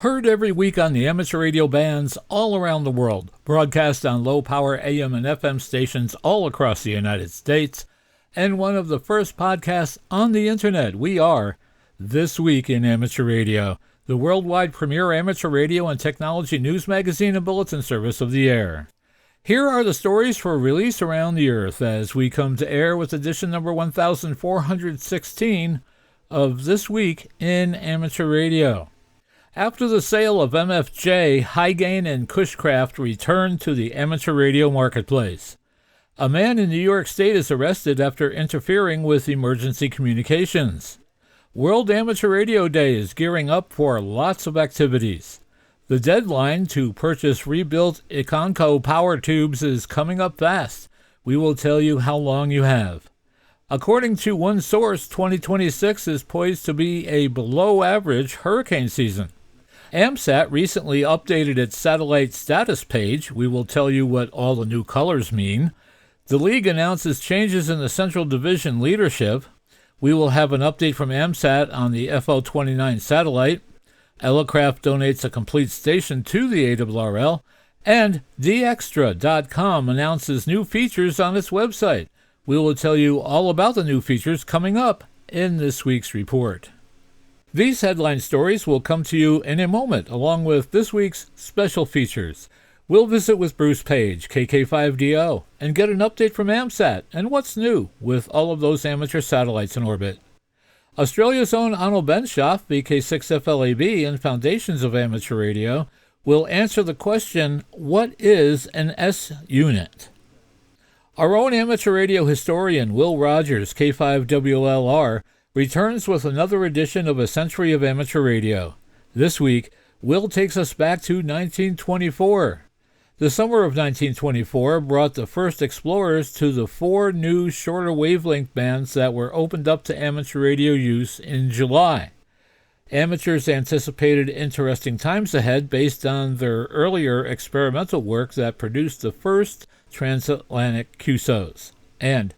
Heard every week on the amateur radio bands all around the world, broadcast on low-power AM and FM stations all across the United States, and one of the first podcasts on the internet. We are This Week in Amateur Radio, the worldwide premier amateur radio and technology news magazine and bulletin service of the air. Here are the stories for release around the earth as we come to air with edition number 1416 of This Week in Amateur Radio. After the sale of MFJ, Haight and Cushcraft returned to the amateur radio marketplace. A man in New York State is arrested after interfering with emergency communications. World Amateur Radio Day is gearing up for lots of activities. The deadline to purchase rebuilt Econco power tubes is coming up fast. We will tell you how long you have. According to one source, 2026 is poised to be a below-average hurricane season. AMSAT recently updated its satellite status page. We will tell you what all the new colors mean. The league announces changes in the Central Division leadership. We will have an update from AMSAT on the FO-29 satellite. Elecraft donates a complete station to the ARRL. And DXtra.com announces new features on its website. We will tell you all about the new features coming up in this week's report. These headline stories will come to you in a moment, along with this week's special features. We'll visit with Bruce Page, KK5DO, and get an update from AMSAT and what's new with all of those amateur satellites in orbit. Australia's own Arnold Benshoff, VK6FLAB, and Foundations of Amateur Radio will answer the question, what is an S-unit? Our own amateur radio historian, Will Rogers, K5WLR, returns with another edition of A Century of Amateur Radio. This week, Will takes us back to 1924. The summer of 1924 brought the first explorers to the 4 new shorter wavelength bands that were opened up to amateur radio use in July. Amateurs anticipated interesting times ahead based on their earlier experimental work that produced the first transatlantic QSOs. And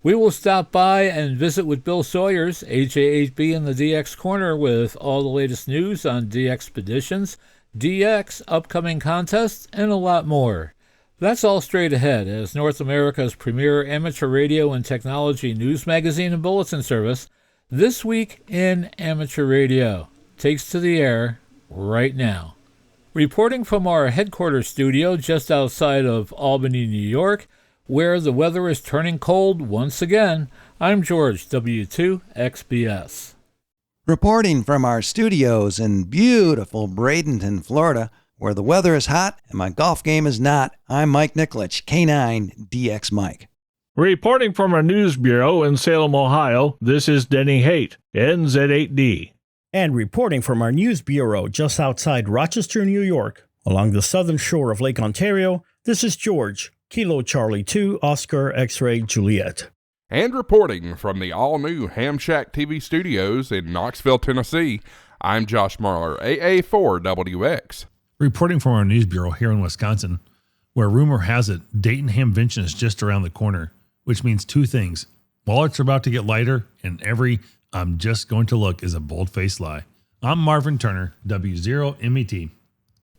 we will stop by and visit with Bill Sawyers, AJ8B in the DX Corner, with all the latest news on DXpeditions, DX, upcoming contests, and a lot more. That's all straight ahead as North America's premier amateur radio and technology news magazine and bulletin service, This Week in Amateur Radio, takes to the air right now. Reporting from our headquarters studio just outside of Albany, New York, where the weather is turning cold once again, I'm George, W2XBS. Reporting from our studios in beautiful Bradenton, Florida, where the weather is hot and my golf game is not, I'm Mike Nicolich, K9DX Mike. Reporting from our news bureau in Salem, Ohio, this is Denny Haight, NZ8D. And reporting from our news bureau just outside Rochester, New York, along the southern shore of Lake Ontario, this is George, Kilo Charlie 2, Oscar X-Ray Juliet. And reporting from the all-new Ham Shack TV studios in Knoxville, Tennessee, I'm Josh Marler, AA4WX. Reporting from our news bureau here in Wisconsin, where rumor has it Dayton Hamvention is just around the corner, which means 2 things. Wallets are about to get lighter, and every "I'm just going to look" is a bold-faced lie. I'm Marvin Turner, W0MET.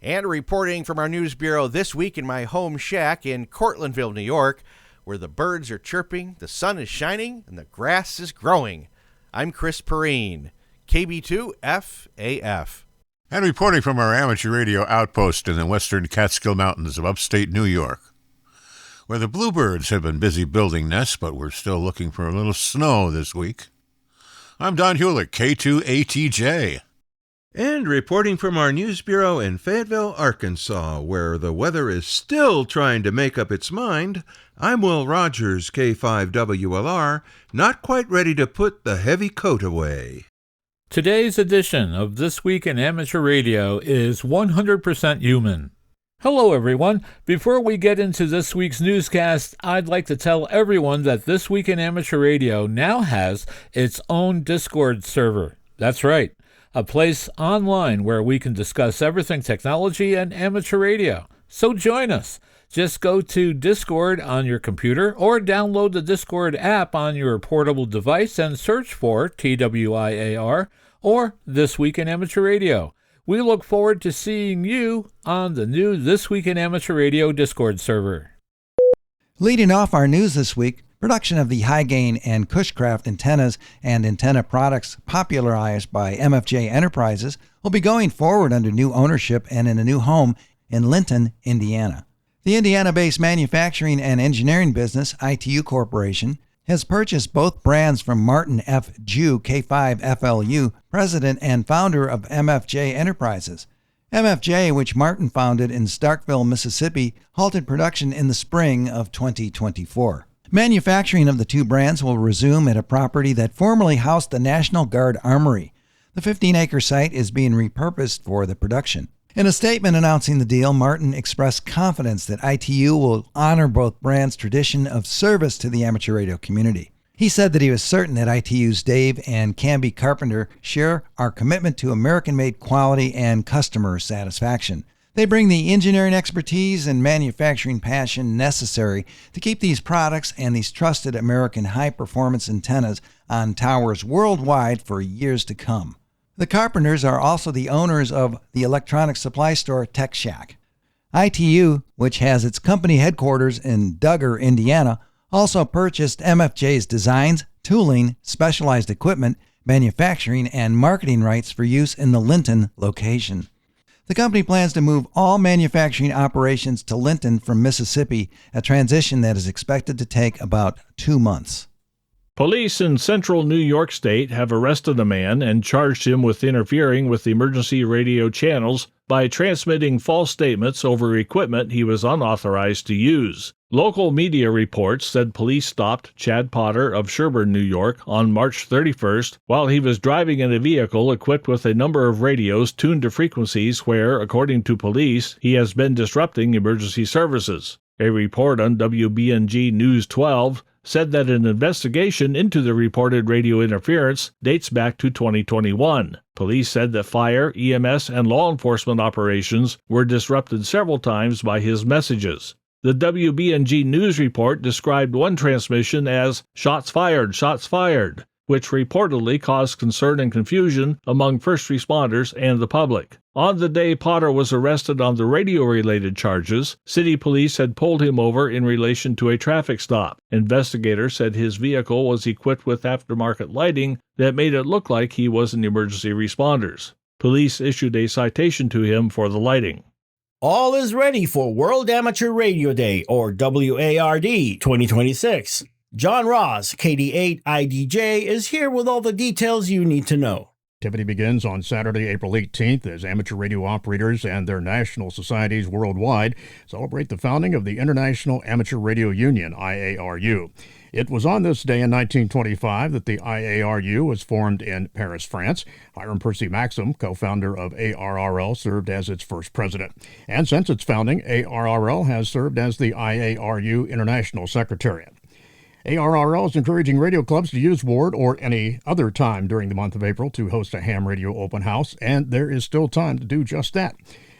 And reporting from our news bureau this week in my home shack in Cortlandville, New York, where the birds are chirping, the sun is shining, and the grass is growing. I'm Chris Perrine, KB2FAF. And reporting from our amateur radio outpost in the western Catskill Mountains of upstate New York, where the bluebirds have been busy building nests, but we're still looking for a little snow this week. I'm Don Hulick, K2ATJ. And reporting from our news bureau in Fayetteville, Arkansas, where the weather is still trying to make up its mind, I'm Will Rogers, K5WLR, not quite ready to put the heavy coat away. Today's edition of This Week in Amateur Radio is 100% human. Hello, everyone. Before we get into this week's newscast, I'd like to tell everyone that This Week in Amateur Radio now has its own Discord server. That's right. A place online where we can discuss everything technology and amateur radio. So join us. Just go to Discord on your computer or download the Discord app on your portable device and search for TWIAR or This Week in Amateur Radio. We look forward to seeing you on the new This Week in Amateur Radio Discord server. Leading off our news this week, production of the high-gain and Cushcraft antennas and antenna products popularized by MFJ Enterprises will be going forward under new ownership and in a new home in Linton, Indiana. The Indiana-based manufacturing and engineering business, ITU Corporation, has purchased both brands from Martin F. Jew, K5FLU, president and founder of MFJ Enterprises. MFJ, which Martin founded in Starkville, Mississippi, halted production in the spring of 2024. Manufacturing of the two brands will resume at a property that formerly housed the National Guard Armory. The 15-acre site is being repurposed for the production. In a statement announcing the deal, Martin expressed confidence that ITU will honor both brands' tradition of service to the amateur radio community. He said that he was certain that ITU's Dave and Canby Carpenter share our commitment to American-made quality and customer satisfaction. They bring the engineering expertise and manufacturing passion necessary to keep these products and these trusted American high-performance antennas on towers worldwide for years to come. The Carpenters are also the owners of the electronic supply store Tech Shack. ITU, which has its company headquarters in Duggar, Indiana, also purchased MFJ's designs, tooling, specialized equipment, manufacturing, and marketing rights for use in the Linton location. The company plans to move all manufacturing operations to Linton from Mississippi, a transition that is expected to take about 2 months. Police in central New York State have arrested a man and charged him with interfering with emergency radio channels by transmitting false statements over equipment he was unauthorized to use. Local media reports said police stopped Chad Potter of Sherburne, New York, on March 31st while he was driving in a vehicle equipped with a number of radios tuned to frequencies where, according to police, he has been disrupting emergency services. A report on WBNG News 12 said that an investigation into the reported radio interference dates back to 2021. Police said that fire, EMS, and law enforcement operations were disrupted several times by his messages. The WBNG News report described one transmission as shots fired, which reportedly caused concern and confusion among first responders and the public. On the day Potter was arrested on the radio-related charges, city police had pulled him over in relation to a traffic stop. Investigators said his vehicle was equipped with aftermarket lighting that made it look like he was an emergency responder. Police issued a citation to him for the lighting. All is ready for World Amateur Radio Day, or WARD 2026. John Ross, KD8IDJ, is here with all the details you need to know. Activity begins on Saturday, April 18th, as amateur radio operators and their national societies worldwide celebrate the founding of the International Amateur Radio Union, IARU. It was on this day in 1925 that the IARU was formed in Paris, France. Hiram Percy Maxim, co-founder of ARRL, served as its first president. And since its founding, ARRL has served as the IARU International Secretariat. ARRL is encouraging radio clubs to use WARD or any other time during the month of April to host a ham radio open house, and there is still time to do just that.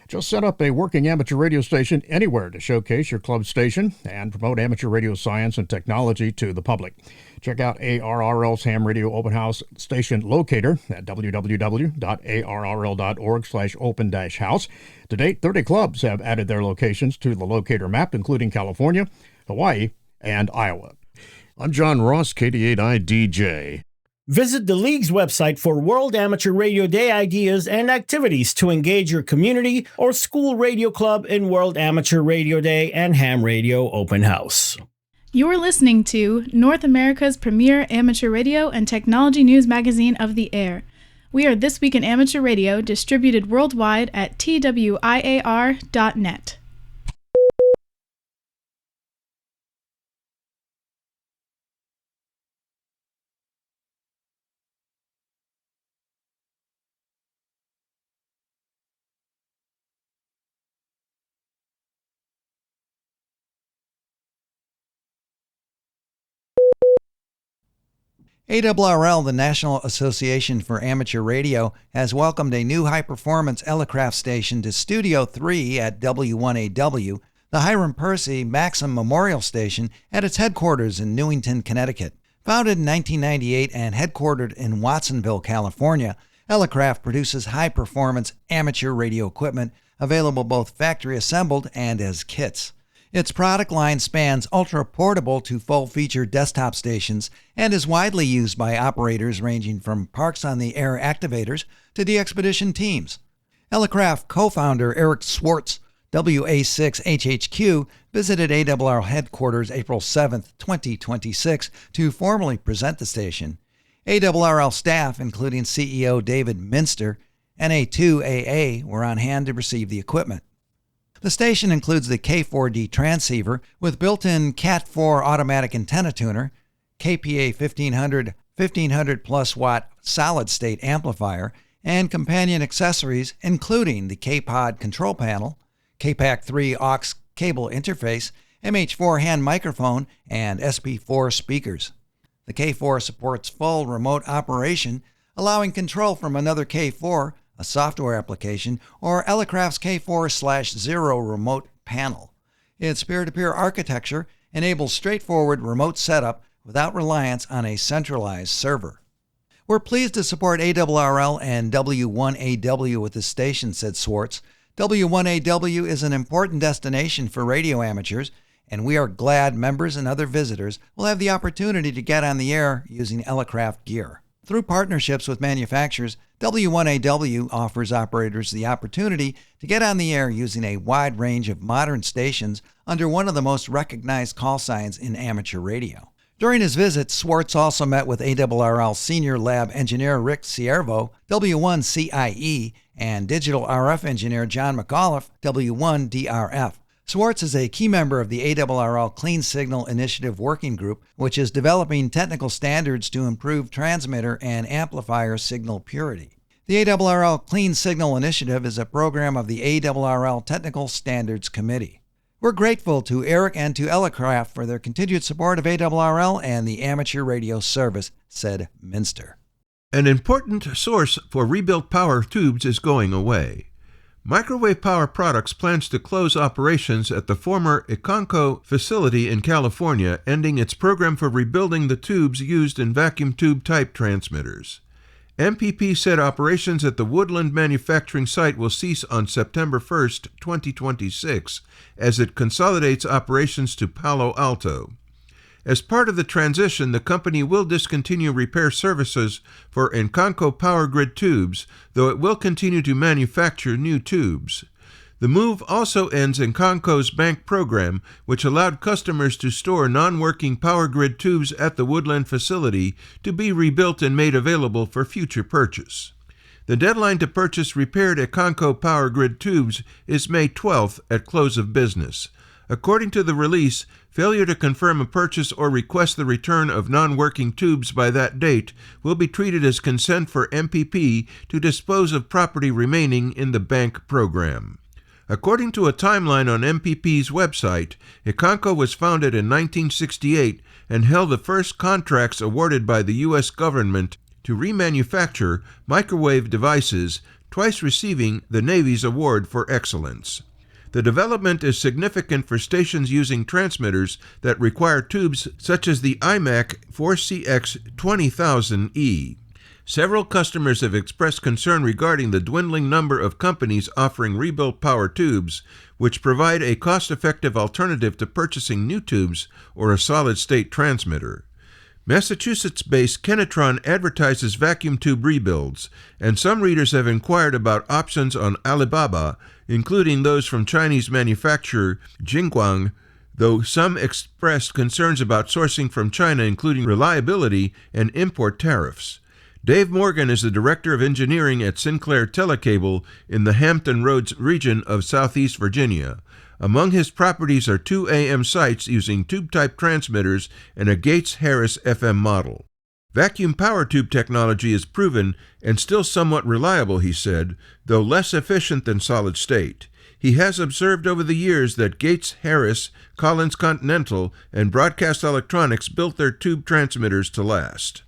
Just set up a working amateur radio station anywhere to showcase your club station and promote amateur radio science and technology to the public. Check out ARRL's ham radio open house station locator at www.arrl.org/open-house. To date, 30 clubs have added their locations to the locator map, including California, Hawaii, and Iowa. I'm John Ross, KD8IDJ. Visit the League's website for World Amateur Radio Day ideas and activities to engage your community or school radio club in World Amateur Radio Day and Ham Radio Open House. You're listening to North America's premier amateur radio and technology news magazine of the air. We are This Week in Amateur Radio, distributed worldwide at twiar.net. ARRL, the National Association for Amateur Radio, has welcomed a new high-performance Elecraft station to Studio 3 at W1AW, the Hiram Percy Maxim Memorial Station, at its headquarters in Newington, Connecticut. Founded in 1998 and headquartered in Watsonville, California, Elecraft produces high-performance amateur radio equipment available both factory-assembled and as kits. Its product line spans ultra-portable to full-feature desktop stations and is widely used by operators ranging from parks-on-the-air activators to de-expedition teams. Elecraft co-founder Eric Swartz, WA6HHQ, visited ARRL headquarters April 7, 2026, to formally present the station. ARRL staff, including CEO David Minster, NA2AA, were on hand to receive the equipment. The station includes the K4D transceiver with built-in Cat4 automatic antenna tuner, KPA 1500 plus watt solid-state amplifier, and companion accessories including the K-Pod control panel, KPAC 3 aux cable interface, MH4 hand microphone, and SP4 speakers. The K4 supports full remote operation, allowing control from another K4, a software application, or Elecraft's K4/0 remote panel. Its peer-to-peer architecture enables straightforward remote setup without reliance on a centralized server. We're pleased to support ARRL and W1AW with this station, said Swartz. W1AW is an important destination for radio amateurs, and we are glad members and other visitors will have the opportunity to get on the air using Elecraft gear. Through partnerships with manufacturers, W1AW offers operators the opportunity to get on the air using a wide range of modern stations under one of the most recognized call signs in amateur radio. During his visit, Swartz also met with ARRL Senior Lab Engineer Rick Ciervo, W1CIE, and Digital RF Engineer John McAuliffe, W1DRF. Swartz is a key member of the ARRL Clean Signal Initiative Working Group, which is developing technical standards to improve transmitter and amplifier signal purity. The ARRL Clean Signal Initiative is a program of the ARRL Technical Standards Committee. We're grateful to Eric and to Elecraft for their continued support of ARRL and the amateur radio service, said Minster. An important source for rebuilt power tubes is going away. Microwave Power Products plans to close operations at the former Econco facility in California, ending its program for rebuilding the tubes used in vacuum tube type transmitters. MPP said operations at the Woodland manufacturing site will cease on September 1, 2026, as it consolidates operations to Palo Alto. As part of the transition, the company will discontinue repair services for Econco power grid tubes, though it will continue to manufacture new tubes. The move also ends Econco's bank program, which allowed customers to store non-working power grid tubes at the Woodland facility to be rebuilt and made available for future purchase. The deadline to purchase repaired Econco power grid tubes is May 12th at close of business. According to the release, failure to confirm a purchase or request the return of non-working tubes by that date will be treated as consent for MPP to dispose of property remaining in the bank program. According to a timeline on MPP's website, Econco was founded in 1968 and held the first contracts awarded by the U.S. government to remanufacture microwave devices, twice receiving the Navy's Award for Excellence. The development is significant for stations using transmitters that require tubes such as the IMAC 4CX 20000E. Several customers have expressed concern regarding the dwindling number of companies offering rebuilt power tubes, which provide a cost-effective alternative to purchasing new tubes or a solid-state transmitter. Massachusetts-based Kenetron advertises vacuum tube rebuilds, and some readers have inquired about options on Alibaba, including those from Chinese manufacturer Jingguang, though some expressed concerns about sourcing from China, including reliability and import tariffs. Dave Morgan is the Director of Engineering at Sinclair Telecable in the Hampton Roads region of Southeast Virginia. Among his properties are 2 AM sites using tube-type transmitters and a Gates-Harris FM model. Vacuum power tube technology is proven and still somewhat reliable, he said, though less efficient than solid state. He has observed over the years that Gates-Harris, Collins Continental, and Broadcast Electronics built their tube transmitters to last.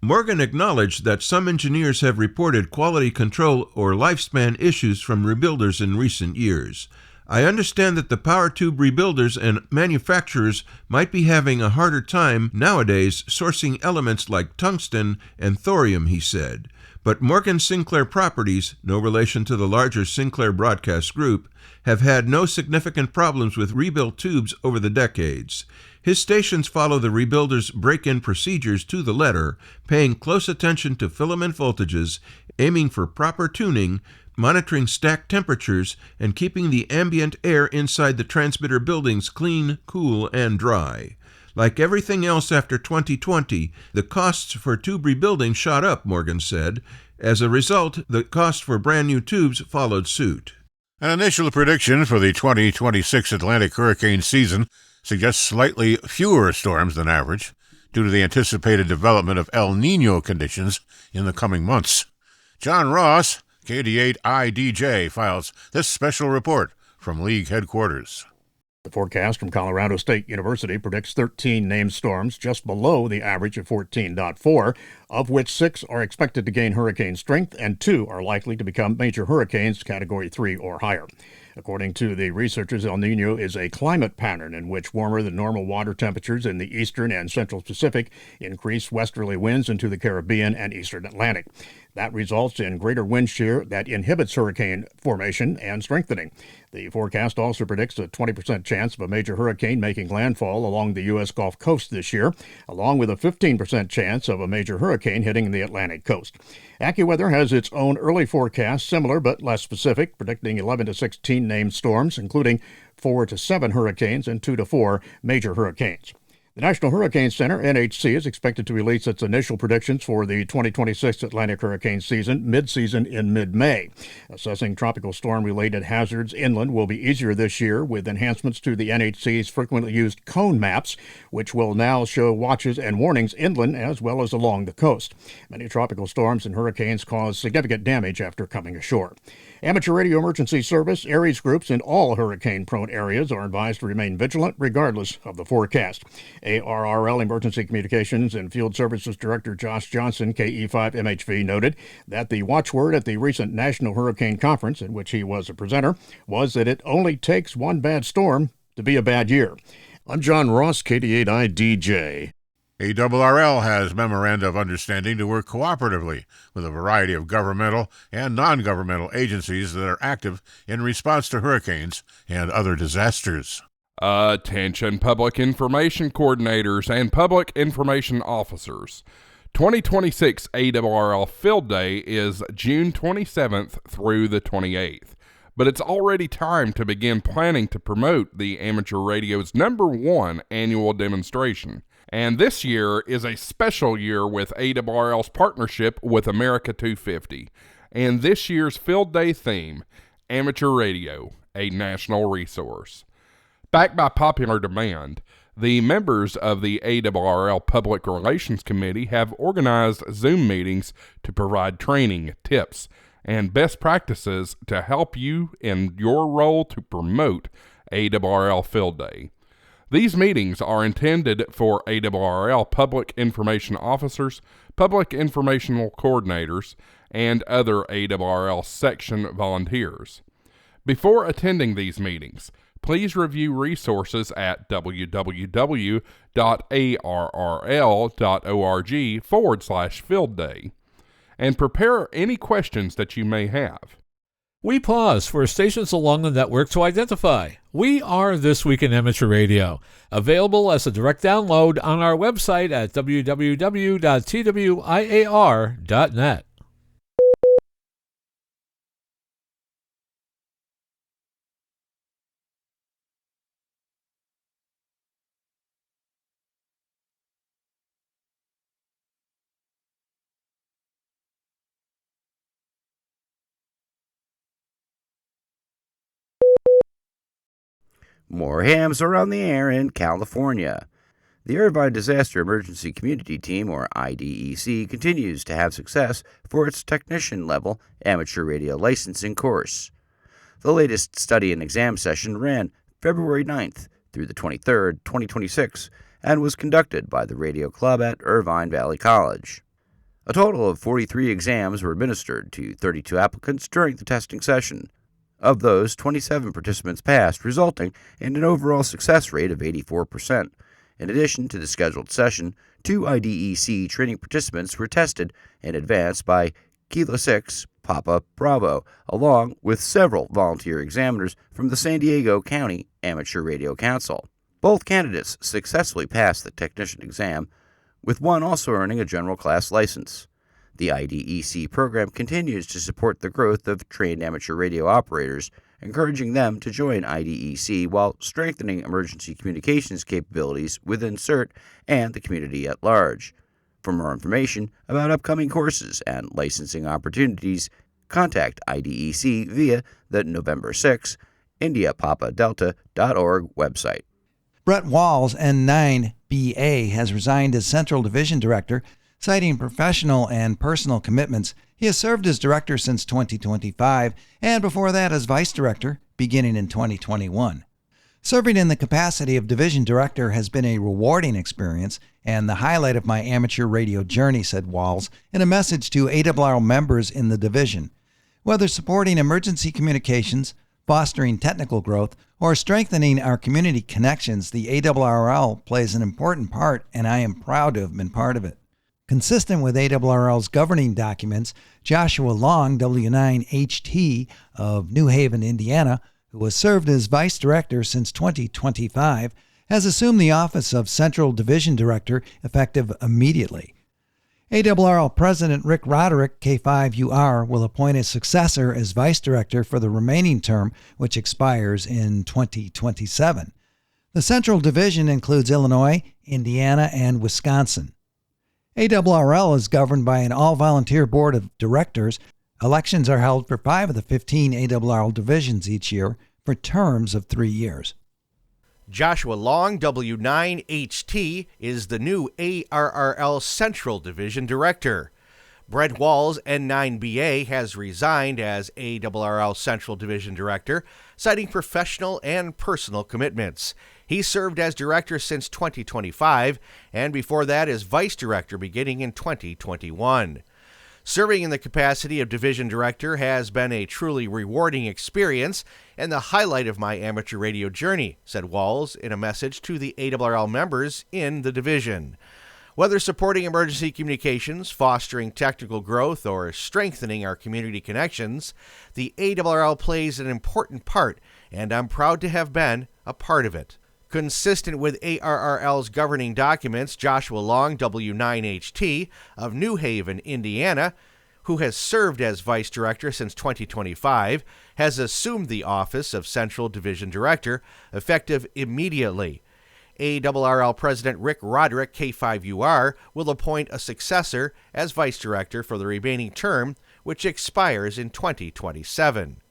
Morgan acknowledged that some engineers have reported quality control or lifespan issues from rebuilders in recent years. I understand that the power tube rebuilders and manufacturers might be having a harder time nowadays sourcing elements like tungsten and thorium, he said. but Morgan Sinclair Properties, no relation to the larger Sinclair Broadcast Group, have had no significant problems with rebuilt tubes over the decades. His stations follow the rebuilder's break-in procedures to the letter, paying close attention to filament voltages, aiming for proper tuning, monitoring stack temperatures, and keeping the ambient air inside the transmitter buildings clean, cool, and dry. Like everything else after 2020, the costs for tube rebuilding shot up, Morgan said. As a result, the cost for brand new tubes followed suit. An initial prediction for the 2026 Atlantic hurricane season suggests slightly fewer storms than average due to the anticipated development of El Niño conditions in the coming months. John Ross, KD8IDJ, files this special report from League headquarters. The forecast from Colorado State University predicts 13 named storms, just below the average of 14.4, of which 6 are expected to gain hurricane strength and 2 are likely to become major hurricanes, Category 3 or higher. According to the researchers, El Niño is a climate pattern in which warmer than normal water temperatures in the eastern and central Pacific increase westerly winds into the Caribbean and eastern Atlantic. That results in greater wind shear that inhibits hurricane formation and strengthening. The forecast also predicts a 20% chance of a major hurricane making landfall along the U.S. Gulf Coast this year, along with a 15% chance of a major hurricane hitting the Atlantic coast. AccuWeather has its own early forecast, similar but less specific, predicting 11 to 16 named storms, including 4 to 7 hurricanes and 2 to 4 major hurricanes. The National Hurricane Center, NHC, is expected to release its initial predictions for the 2026 Atlantic hurricane season mid-season in mid-May. Assessing tropical storm-related hazards inland will be easier this year with enhancements to the NHC's frequently used cone maps, which will now show watches and warnings inland as well as along the coast. Many tropical storms and hurricanes cause significant damage after coming ashore. Amateur Radio Emergency Service, ARRL groups in all hurricane-prone areas are advised to remain vigilant regardless of the forecast. ARRL Emergency Communications and Field Services Director Josh Johnson, KE5MHV, noted that the watchword at the recent National Hurricane Conference, in which he was a presenter, was that it only takes one bad storm to be a bad year. I'm John Ross, KD8IDJ. ARRL has memoranda of understanding to work cooperatively with a variety of governmental and non-governmental agencies that are active in response to hurricanes and other disasters. Attention public information coordinators and public information officers. 2026 ARRL Field Day is June 27th through the 28th. But it's already time to begin planning to promote the amateur radio's #1 annual demonstration. And this year is a special year with ARRL's partnership with America 250. And this year's Field Day theme, Amateur Radio, a National Resource. Backed by popular demand, the members of the ARRL Public Relations Committee have organized Zoom meetings to provide training, tips, and best practices to help you in your role to promote ARRL Field Day. These meetings are intended for ARRL public information officers, public informational coordinators, and other ARRL section volunteers. Before attending these meetings, please review resources at www.arrl.org/field day and prepare any questions that you may have. We pause for stations along the network to identify. We are This Week in Amateur Radio, available as a direct download on our website at www.twiar.net. More hams are on the air in California. The Irvine Disaster Emergency Community Team, or IDEC, continues to have success for its technician-level amateur radio licensing course. The latest study and exam session ran February 9th through the 23rd, 2026, and was conducted by the Radio Club at Irvine Valley College. A total of 43 exams were administered to 32 applicants during the testing session. Of those, 27 participants passed, resulting in an overall success rate of 84%. In addition to the scheduled session, 2 IDEC training participants were tested in advance by Kilo 6, Papa Bravo, along with several volunteer examiners from the San Diego County Amateur Radio Council. Both candidates successfully passed the technician exam, with one also earning a general class license. The IDEC program continues to support the growth of trained amateur radio operators, encouraging them to join IDEC while strengthening emergency communications capabilities within CERT and the community at large. For more information about upcoming courses and licensing opportunities, contact IDEC via the November 6, IndiaPapaDelta.org website. Brett Walls, N9BA, has resigned as Central Division Director, citing professional and personal commitments. He has served as director since 2025, and before that as vice director, beginning in 2021. Serving in the capacity of division director has been a rewarding experience and the highlight of my amateur radio journey, said Walls in a message to ARRL members in the division. Whether supporting emergency communications, fostering technical growth, or strengthening our community connections, the ARRL plays an important part, and I am proud to have been part of it. Consistent with ARRL's governing documents, Joshua Long, W9HT of New Haven, Indiana, who has served as vice director since 2025, has assumed the office of Central Division Director effective immediately. ARRL President Rick Roderick, K5UR, will appoint a successor as vice director for the remaining term, which expires in 2027. The Central Division includes Illinois, Indiana, and Wisconsin. ARRL is governed by an all-volunteer board of directors. Elections are held for 5 of the 15 ARRL divisions each year for terms of 3 years. Joshua Long, W9HT, is the new ARRL Central Division Director. Brett Walls, N9BA, has resigned as ARRL Central Division Director, citing professional and personal commitments. He served as director since 2025, and before that as vice director beginning in 2021. Serving in the capacity of division director has been a truly rewarding experience and the highlight of my amateur radio journey, said Walls in a message to the ARRL members in the division. Whether supporting emergency communications, fostering technical growth, or strengthening our community connections, the ARRL plays an important part, and I'm proud to have been a part of it. Consistent with ARRL's governing documents, Joshua Long, W9HT, of New Haven, Indiana, who has served as vice director since 2025, has assumed the office of Central Division Director, effective immediately. ARRL President Rick Roderick, K5UR, will appoint a successor as vice director for the remaining term, which expires in 2027.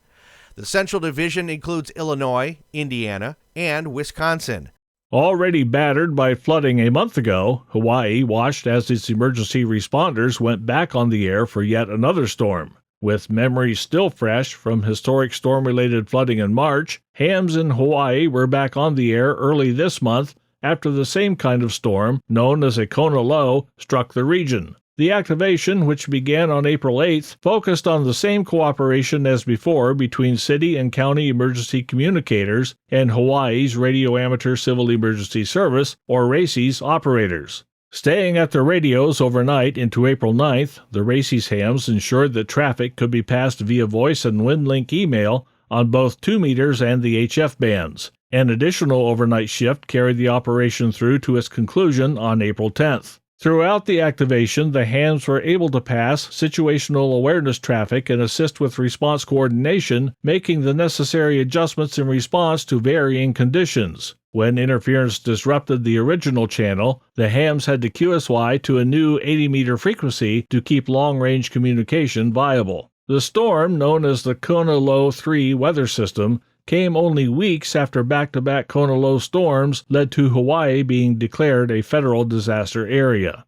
The Central Division includes Illinois, Indiana, and Wisconsin. Already battered by flooding a month ago, Hawaii watched as its emergency responders went back on the air for yet another storm. With memories still fresh from historic storm-related flooding in March, hams in Hawaii were back on the air early this month after the same kind of storm, known as a Kona low, struck the region. The activation, which began on April 8th, focused on the same cooperation as before between city and county emergency communicators and Hawaii's Radio Amateur Civil Emergency Service, or RACES, operators. Staying at their radios overnight into April 9th, the RACES hams ensured that traffic could be passed via voice and WindLink email on both 2 meters and the HF bands. An additional overnight shift carried the operation through to its conclusion on April 10th. Throughout the activation, the hams were able to pass situational awareness traffic and assist with response coordination, making the necessary adjustments in response to varying conditions. When interference disrupted the original channel, the hams had to QSY to a new 80-meter frequency to keep long-range communication viable. The storm, known as the Kona Low 3 weather system, came only weeks after back-to-back Kona low storms led to Hawaii being declared a federal disaster area.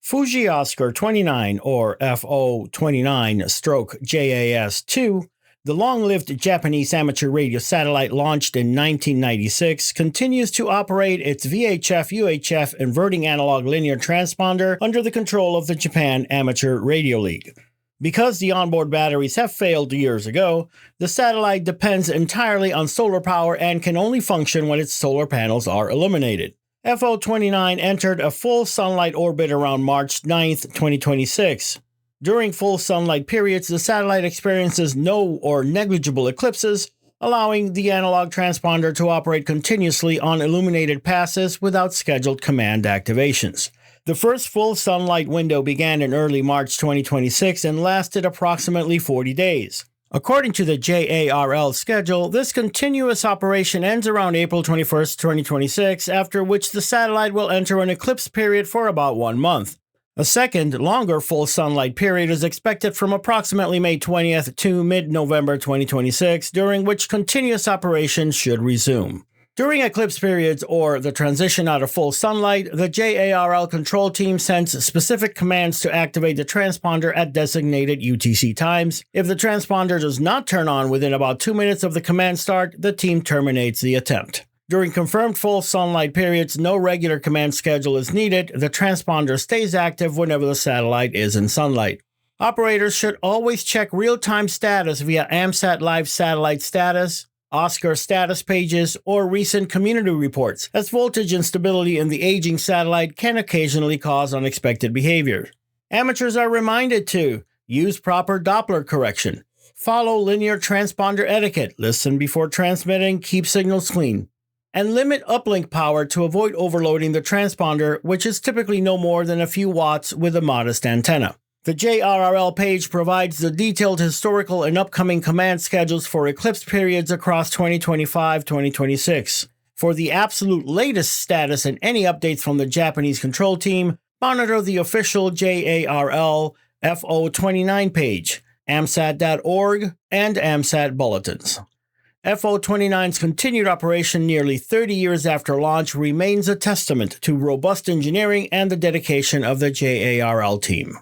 Fuji Oscar 29, or FO-29/JAS-2, the long-lived Japanese amateur radio satellite launched in 1996, continues to operate its VHF-UHF inverting analog linear transponder under the control of the Japan Amateur Radio League. Because the onboard batteries have failed years ago, the satellite depends entirely on solar power and can only function when its solar panels are illuminated. FO-29 entered a full sunlight orbit around March 9, 2026. During full sunlight periods, the satellite experiences no or negligible eclipses, allowing the analog transponder to operate continuously on illuminated passes without scheduled command activations. The first full sunlight window began in early March 2026 and lasted approximately 40 days. According to the ARRL schedule, this continuous operation ends around April 21, 2026, after which the satellite will enter an eclipse period for about 1 month. A second, longer full sunlight period is expected from approximately May 20th to mid-November 2026, during which continuous operation should resume. During eclipse periods or the transition out of full sunlight, the ARRL control team sends specific commands to activate the transponder at designated UTC times. If the transponder does not turn on within about 2 minutes of the command start, the team terminates the attempt. During confirmed full sunlight periods, no regular command schedule is needed. The transponder stays active whenever the satellite is in sunlight. Operators should always check real-time status via AMSAT Live Satellite Status, Oscar status pages, or recent community reports, as voltage instability in the aging satellite can occasionally cause unexpected behavior. Amateurs are reminded to use proper Doppler correction, follow linear transponder etiquette, listen before transmitting, keep signals clean, and limit uplink power to avoid overloading the transponder, which is typically no more than a few watts with a modest antenna. The ARRL page provides the detailed historical and upcoming command schedules for eclipse periods across 2025-2026. For the absolute latest status and any updates from the Japanese control team, monitor the official ARRL FO29 page, AMSAT.org, and AMSAT bulletins. FO29's continued operation nearly 30 years after launch remains a testament to robust engineering and the dedication of the ARRL team.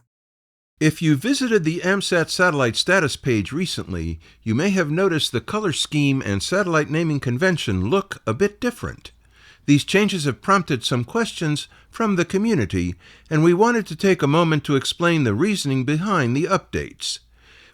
If you visited the AMSAT satellite status page recently, you may have noticed the color scheme and satellite naming convention look a bit different. These changes have prompted some questions from the community, and we wanted to take a moment to explain the reasoning behind the updates.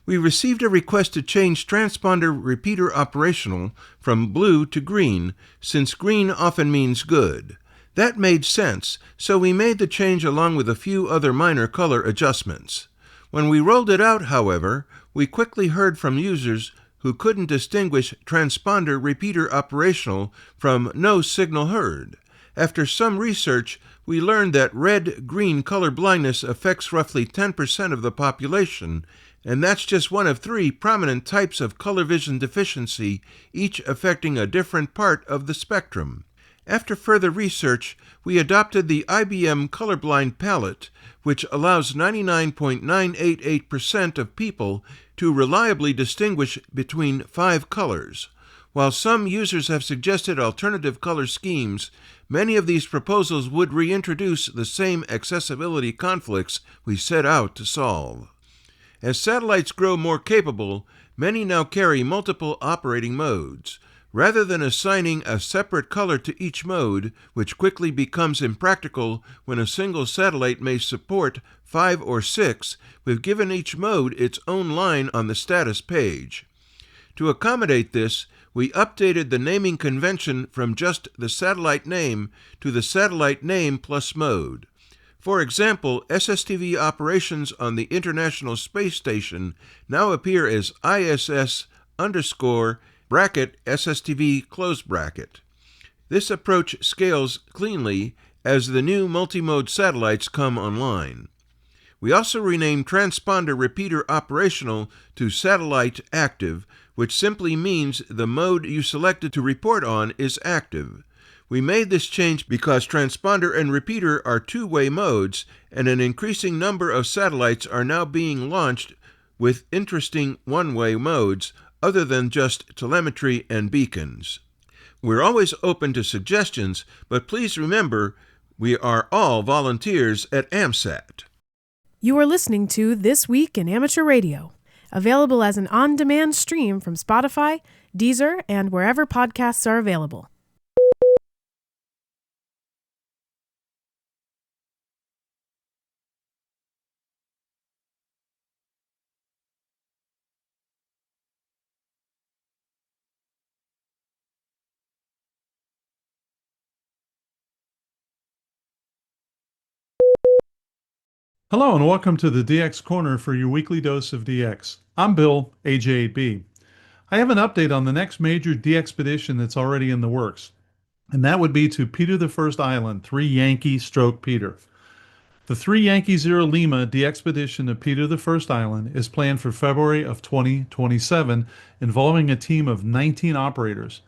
We received a request to change transponder repeater operational from blue to green, since green often means good. That made sense, so we made the change along with a few other minor color adjustments. When we rolled it out, however, we quickly heard from users who couldn't distinguish transponder repeater operational from no signal heard. After some research, we learned that red-green color blindness affects roughly 10% of the population, and that's just one of 3 prominent types of color vision deficiency, each affecting a different part of the spectrum. After further research, we adopted the IBM colorblind palette, which allows 99.988% of people to reliably distinguish between 5 colors. While some users have suggested alternative color schemes, many of these proposals would reintroduce the same accessibility conflicts we set out to solve. As satellites grow more capable, many now carry multiple operating modes. Rather than assigning a separate color to each mode, which quickly becomes impractical when a single satellite may support 5 or 6, we've given each mode its own line on the status page. To accommodate this, we updated the naming convention from just the satellite name to the satellite name plus mode. For example, SSTV operations on the International Space Station now appear as ISS _ SSTV close bracket. This approach scales cleanly as the new multimode satellites come online. We also renamed transponder repeater operational to satellite active, which simply means the mode you selected to report on is active. We made this change because transponder and repeater are two-way modes, and an increasing number of satellites are now being launched with interesting one-way modes, other than just telemetry and beacons. We're always open to suggestions, but please remember, we are all volunteers at AMSAT. You are listening to This Week in Amateur Radio, available as an on-demand stream from Spotify, Deezer, and wherever podcasts are available. Hello and welcome to the DX Corner for your weekly dose of DX. I'm Bill, AJ8B. I have an update on the next major DXpedition that's already in the works, and that would be to Peter the First Island, 3 Yankee stroke Peter. The 3 Yankee 0 Lima DXpedition to Peter the First Island is planned for February of 2027, involving a team of 19 operators.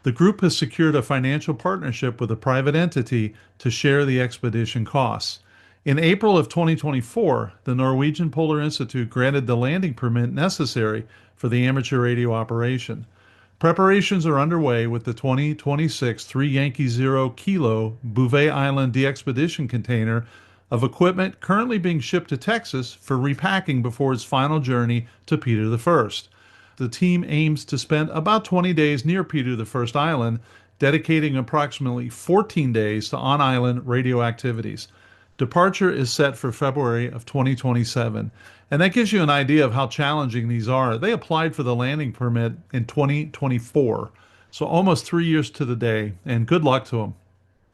The group has secured a financial partnership with a private entity to share the expedition costs. In April of 2024, the Norwegian Polar Institute granted the landing permit necessary for the amateur radio operation. Preparations are underway with the 2026 3 Yankee 0 Kilo Bouvet Island DXpedition container of equipment currently being shipped to Texas for repacking before its final journey to Peter the First. The team aims to spend about 20 days near Peter the First Island, dedicating approximately 14 days to on-island radio activities. Departure is set for February of 2027, and that gives you an idea of how challenging these are. They applied for the landing permit in 2024, so almost 3 years to the day, and good luck to them.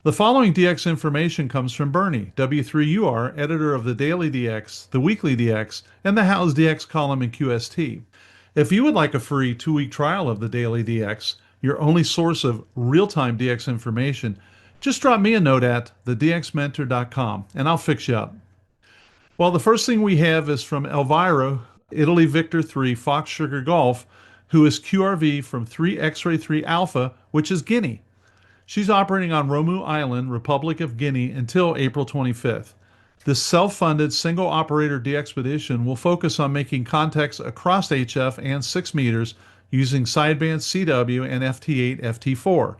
The following DX information comes from Bernie, W3UR, editor of the Daily DX, the Weekly DX, and the How's DX column in QST. If you would like a free 2-week trial of the Daily DX, your only source of real-time DX information, just drop me a note at thedxmentor.com and I'll fix you up. Well, the first thing we have is from Elvira, Italy Victor 3, Fox Sugar Golf, who is QRV from 3 X-Ray 3 Alpha, which is Guinea. She's operating on Romu Island, Republic of Guinea, until April 25th. This self-funded single-operator DXpedition will focus on making contacts across HF and 6 meters using sideband CW and FT8, FT4.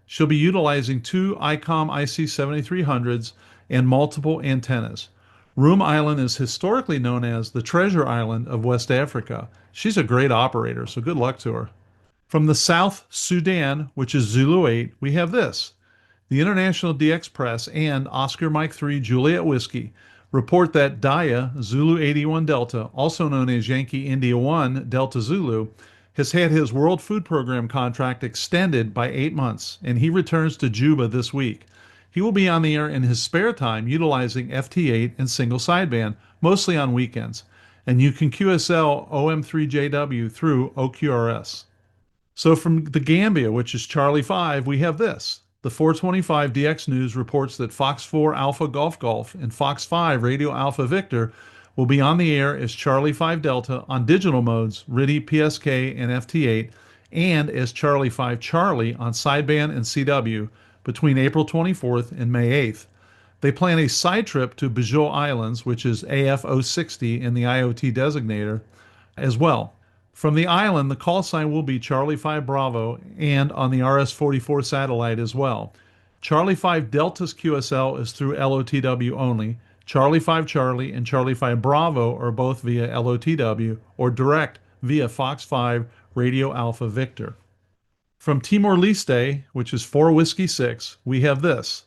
She'll be utilizing 2 ICOM IC7300s and multiple antennas. Room Island is historically known as the Treasure Island of West Africa. She's a great operator, so good luck to her. From the South Sudan, which is Zulu 8, we have this. The International DX Press and Oscar Mike 3 Juliet Whiskey report that Daya Zulu 81 Delta, also known as Yankee India 1 Delta Zulu, has had his World Food Program contract extended by 8 months, and he returns to Juba this week. He will be on the air in his spare time utilizing FT8 and single sideband, mostly on weekends, and you can QSL OM3JW through OQRS. So from the Gambia, which is Charlie 5, we have this. The 425 DX News reports that Fox 4 Alpha Golf Golf and Fox 5 Radio Alpha Victor will be on the air as Charlie 5 Delta on digital modes, RIDI, PSK, and FT8, and as Charlie 5 Charlie on sideband and CW between April 24th and May 8th. They plan a side trip to Bijou Islands, which is AF060 in the IoT designator, as well. From the island, the call sign will be Charlie 5 Bravo and on the RS-44 satellite as well. Charlie 5 Delta's QSL is through LOTW only. Charlie 5 Charlie and Charlie 5 Bravo are both via LOTW or direct via Fox 5 Radio Alpha Victor. From Timor-Leste, which is 4 Whiskey 6, we have this.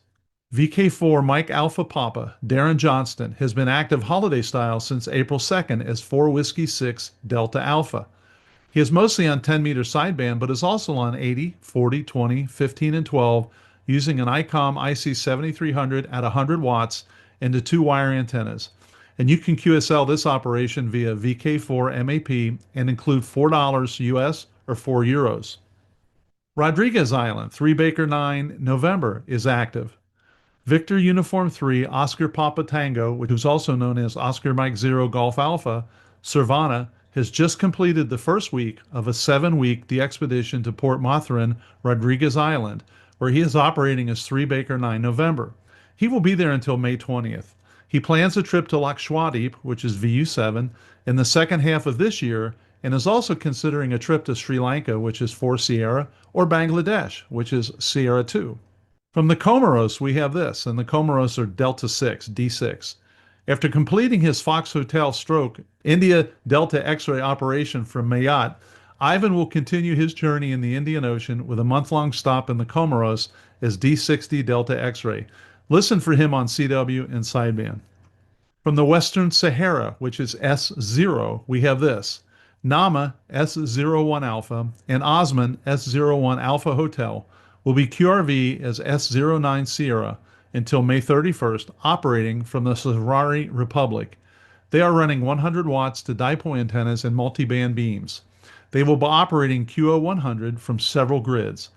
VK4 Mike Alpha Papa, Darren Johnston, has been active holiday style since April 2nd as 4 Whiskey 6 Delta Alpha. He is mostly on 10-meter sideband, but is also on 80, 40, 20, 15, and 12 using an ICOM IC7300 at 100 watts and the 2-wire antennas. And you can QSL this operation via VK4 MAP and include $4 US or €4. Rodriguez Island, 3 Baker 9, November, is active. Victor Uniform 3, Oscar Papa Tango, which is also known as Oscar Mike 0 Golf Alpha, Cervana, has just completed the first week of a 7-week DXpedition to Port Mathurin, Rodriguez Island, where he is operating as 3 Baker 9 November. He will be there until May 20th. He plans a trip to Lakshadweep, which is VU7, in the second half of this year, and is also considering a trip to Sri Lanka, which is 4 Sierra, or Bangladesh, which is Sierra 2. From the Comoros, we have this, and the Comoros are Delta 6, D6. After completing his Fox Hotel Stroke India Delta X-ray operation from Mayat, Ivan will continue his journey in the Indian Ocean with a month-long stop in the Comoros as D60 Delta X-ray. Listen for him on CW and sideband. From the Western Sahara, which is S0, we have this. Nama S01 Alpha and Osman S01 Alpha Hotel will be QRV as S09 Sierra until May 31st, operating from the Sahrawi Republic. They are running 100 watts to dipole antennas and multiband beams. They will be operating QO100 from several grids.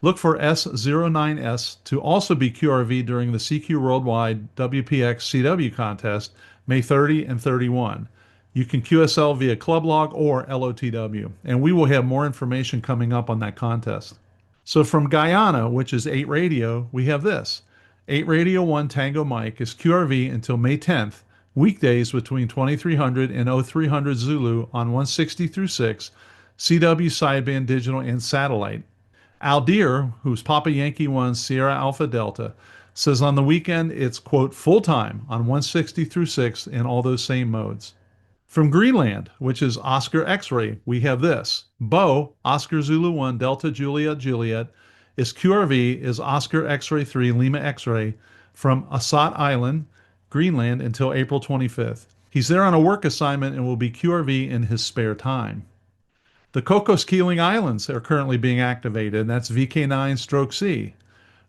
Look for S09S to also be QRV during the CQ Worldwide WPX CW contest, May 30 and 31. You can QSL via Club Log or LOTW, and we will have more information coming up on that contest. So from Guyana, which is 8 Radio, we have this. 8 Radio 1 Tango Mike is QRV until May 10th, weekdays between 2300 and 0300 Zulu on 160 through 6, CW sideband digital and satellite. Aldir, who's Papa Yankee 1 Sierra Alpha Delta, says on the weekend it's, quote, full-time on 160 through 6 in all those same modes. From Greenland, which is Oscar X-Ray, we have this. Bo, Oscar Zulu 1 Delta Juliet Juliet, is QRV is Oscar X-Ray 3 Lima X-Ray from AMSAT Island, Greenland until April 25th. He's there on a work assignment and will be QRV in his spare time. The Cocos Keeling Islands are currently being activated, and that's VK9-C.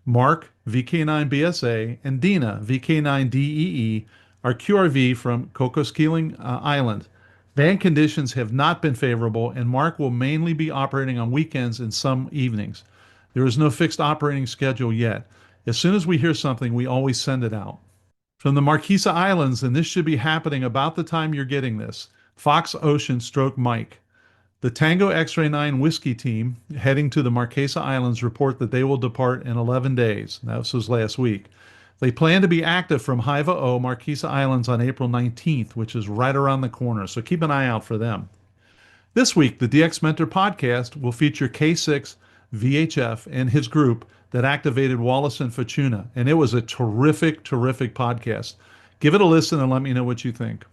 Mark, VK9-BSA, and Dina, VK9-DEE, are QRV from Cocos Keeling Island. Band conditions have not been favorable, and Mark will mainly be operating on weekends and some evenings. There is no fixed operating schedule yet. As soon as we hear something, we always send it out. From the Marquesa Islands, and this should be happening about the time you're getting this, Fox Ocean / Mike. The Tango X-Ray 9 Whiskey team heading to the Marquesa Islands report that they will depart in 11 days. That was last week. They plan to be active from Haiva O, Marquesa Islands on April 19th, which is right around the corner, so keep an eye out for them. This week, the DX Mentor podcast will feature K6 VHF and his group that activated Wallace and Fortuna, and it was a terrific podcast. Give it a listen and let me know what you think.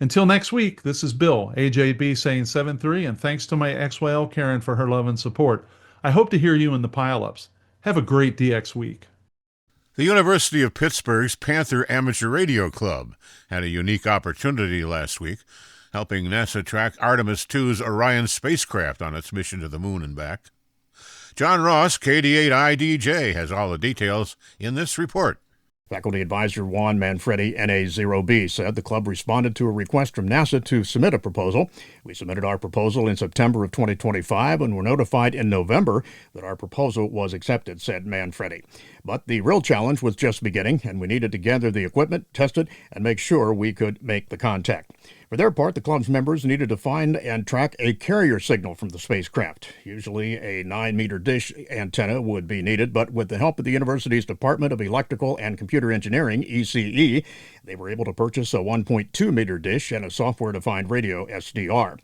Until next week, this is Bill, AJB, saying 7-3, and thanks to my XYL Karen for her love and support. I hope to hear you in the pile-ups. Have a great DX week. The University of Pittsburgh's Panther Amateur Radio Club had a unique opportunity last week, helping NASA track Artemis II's Orion spacecraft on its mission to the moon and back. John Ross, KD8IDJ, has all the details in this report. Faculty Advisor Juan Manfredi, NA0B, said the club responded to a request from NASA to submit a proposal. We submitted our proposal in September of 2025 and were notified in November that our proposal was accepted, said Manfredi. But the real challenge was just beginning, and we needed to gather the equipment, test it, and make sure we could make the contact. For their part, the club's members needed to find and track a carrier signal from the spacecraft. Usually a 9-meter dish antenna would be needed, but with the help of the university's Department of Electrical and Computer Engineering, ECE, they were able to purchase a 1.2-meter dish and a software-defined radio, SDR.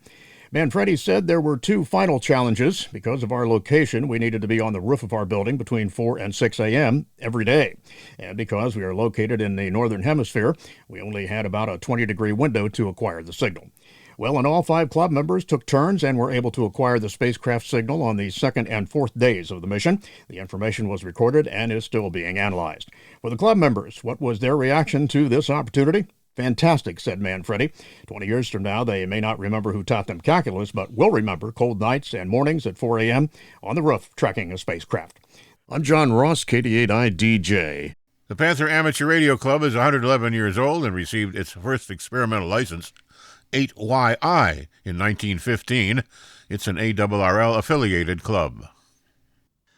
Manfredi said there were two final challenges. Because of our location, we needed to be on the roof of our building between 4 and 6 a.m. every day. And because we are located in the northern hemisphere, we only had about a 20-degree window to acquire the signal. Well, and all 5 club members took turns and were able to acquire the spacecraft signal on the 2nd and 4th days of the mission. The information was recorded and is still being analyzed. For the club members, what was their reaction to this opportunity? Fantastic, said Manfredi. 20 years from now, they may not remember who taught them calculus, but will remember cold nights and mornings at 4 a.m. on the roof tracking a spacecraft. I'm John Ross, KD8IDJ. The Panther Amateur Radio Club is 111 years old and received its first experimental license, 8YI, in 1915. It's an ARRL-affiliated club.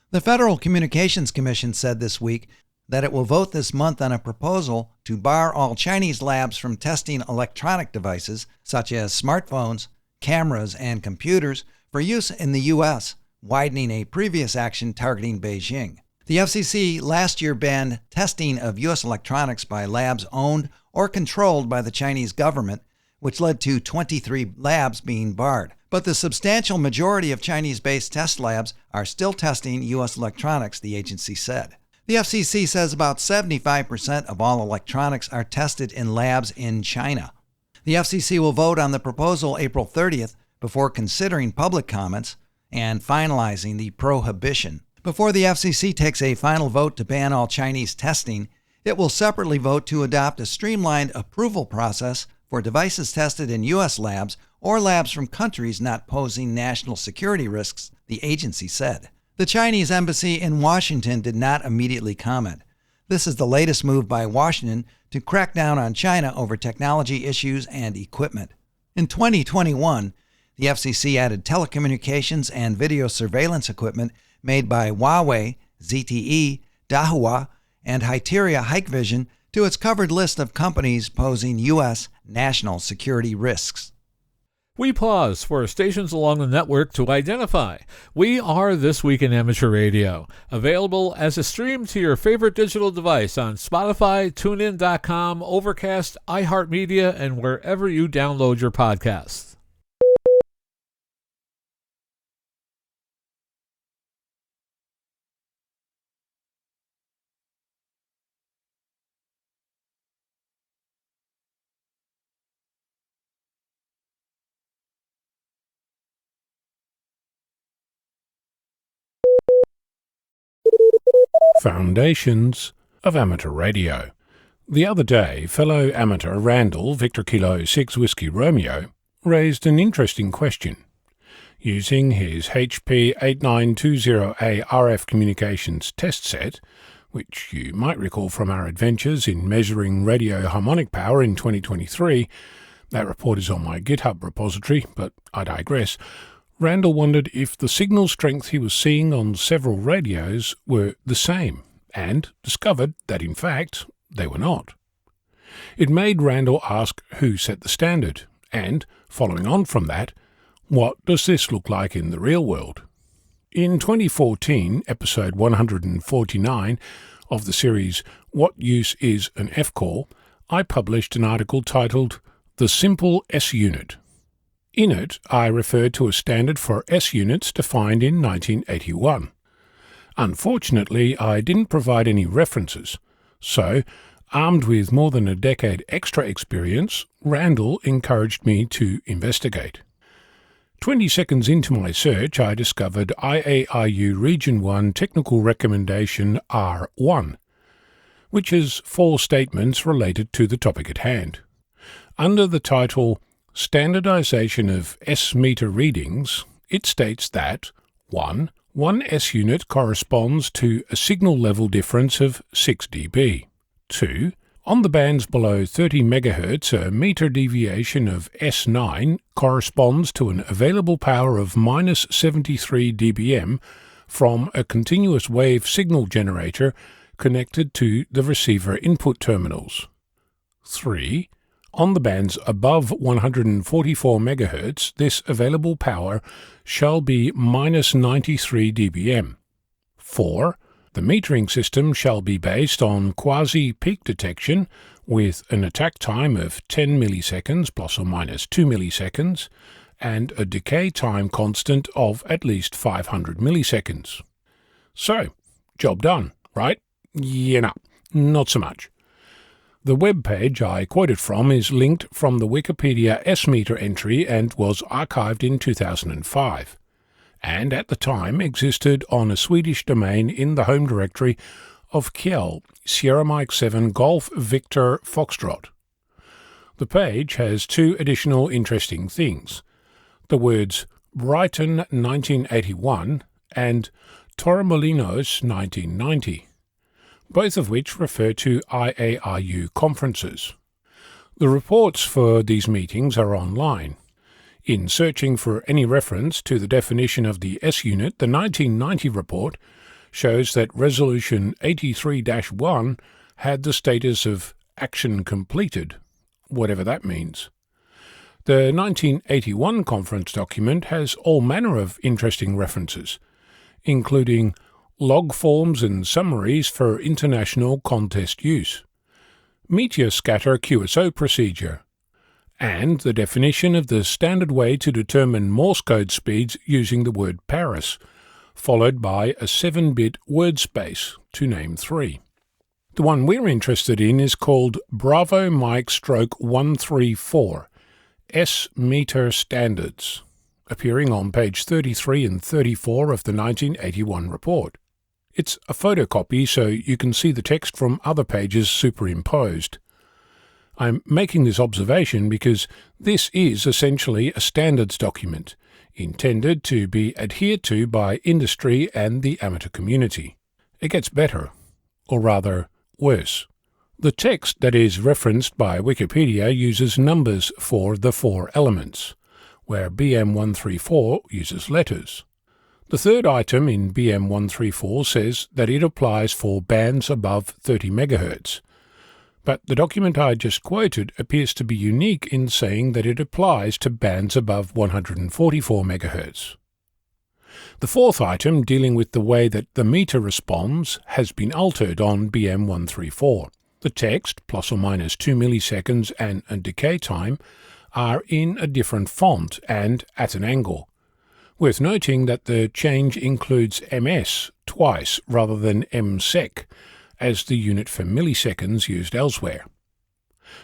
The Federal Communications Commission said this week that it will vote this month on a proposal to bar all Chinese labs from testing electronic devices such as smartphones, cameras, and computers for use in the U.S., widening a previous action targeting Beijing. The FCC last year banned testing of U.S. electronics by labs owned or controlled by the Chinese government, which led to 23 labs being barred. But the substantial majority of Chinese-based test labs are still testing U.S. electronics, the agency said. The FCC says about 75% of all electronics are tested in labs in China. The FCC will vote on the proposal April 30th before considering public comments and finalizing the prohibition. Before the FCC takes a final vote to ban all Chinese testing, it will separately vote to adopt a streamlined approval process for devices tested in U.S. labs or labs from countries not posing national security risks, the agency said. The Chinese embassy in Washington did not immediately comment. This is the latest move by Washington to crack down on China over technology issues and equipment. In 2021, the FCC added telecommunications and video surveillance equipment made by Huawei, ZTE, Dahua, and Hyteria Hikvision to its covered list of companies posing U.S. national security risks. We pause for stations along the network to identify. We are This Week in Amateur Radio, available as a stream to your favorite digital device on Spotify, TuneIn.com, Overcast, iHeartMedia, and wherever you download your podcasts. Foundations of Amateur Radio. The other day, fellow amateur Randall, Victor Kilo 6 Whiskey Romeo, raised an interesting question. Using his HP 8920A RF communications test set, which you might recall from our adventures in measuring radio harmonic power in 2023, that report is on my GitHub repository, but I digress. Randall wondered if the signal strength he was seeing on several radios were the same, and discovered that in fact they were not. It made Randall ask who set the standard, and, following on from that, what does this look like in the real world? In 2014, episode 149 of the series What Use is an F-Call, I published an article titled The Simple S-Unit. In it, I referred to a standard for S-units defined in 1981. Unfortunately, I didn't provide any references, so, armed with more than a decade extra experience, Randall encouraged me to investigate. 20 seconds into my search, I discovered IARU Region 1 Technical Recommendation R1, which has 4 statements related to the topic at hand. Under the title Standardization of S-meter readings, it states that 1. One S-unit corresponds to a signal level difference of 6 dB. 2. On the bands below 30 MHz, a meter deviation of S9 corresponds to an available power of minus 73 dBm from a continuous wave signal generator connected to the receiver input terminals. 3. On the bands above 144 MHz, this available power shall be minus 93 dBm. 4. The metering system shall be based on quasi-peak detection with an attack time of 10 milliseconds plus or minus 2 milliseconds and a decay time constant of at least 500 milliseconds. So, job done, right? Yeah, not so much. The web page I quoted from is linked from the Wikipedia S-meter entry and was archived in 2005, and at the time existed on a Swedish domain in the home directory of Kjell, Sierra Mike 7 Golf Victor Foxtrot. The page has 2 additional interesting things: the words Brighton 1981 and Torremolinos 1990. Both of which refer to IARU conferences. The reports for these meetings are online. In searching for any reference to the definition of the S-unit, the 1990 report shows that Resolution 83-1 had the status of action completed, whatever that means. The 1981 conference document has all manner of interesting references, including log forms and summaries for international contest use, meteor scatter QSO procedure, and the definition of the standard way to determine Morse code speeds using the word Paris, followed by a 7-bit word space, to name 3. The one we're interested in is called Bravo Mike Stroke 134, S-meter standards, appearing on page 33 and 34 of the 1981 report. It's a photocopy, so you can see the text from other pages superimposed. I'm making this observation because this is essentially a standards document, intended to be adhered to by industry and the amateur community. It gets better, or rather, worse. The text that is referenced by Wikipedia uses numbers for the 4 elements, where BM134 uses letters. The third item in BM134 says that it applies for bands above 30 MHz, but the document I just quoted appears to be unique in saying that it applies to bands above 144 MHz. The fourth item, dealing with the way that the meter responds, has been altered on BM134. The text, plus or minus 2 milliseconds, and a decay time are in a different font and at an angle. Worth noting that the change includes ms twice rather than msec, as the unit for milliseconds used elsewhere.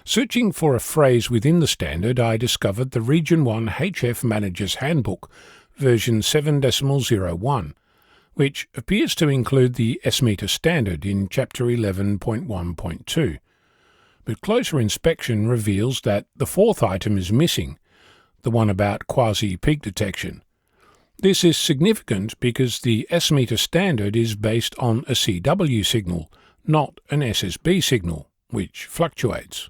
Searching for a phrase within the standard, I discovered the Region 1 HF Manager's Handbook, version 7.01, which appears to include the S-meter standard in Chapter 11.1.2. But closer inspection reveals that the fourth item is missing, the one about quasi-peak detection. This is significant because the S-meter standard is based on a CW signal, not an SSB signal, which fluctuates.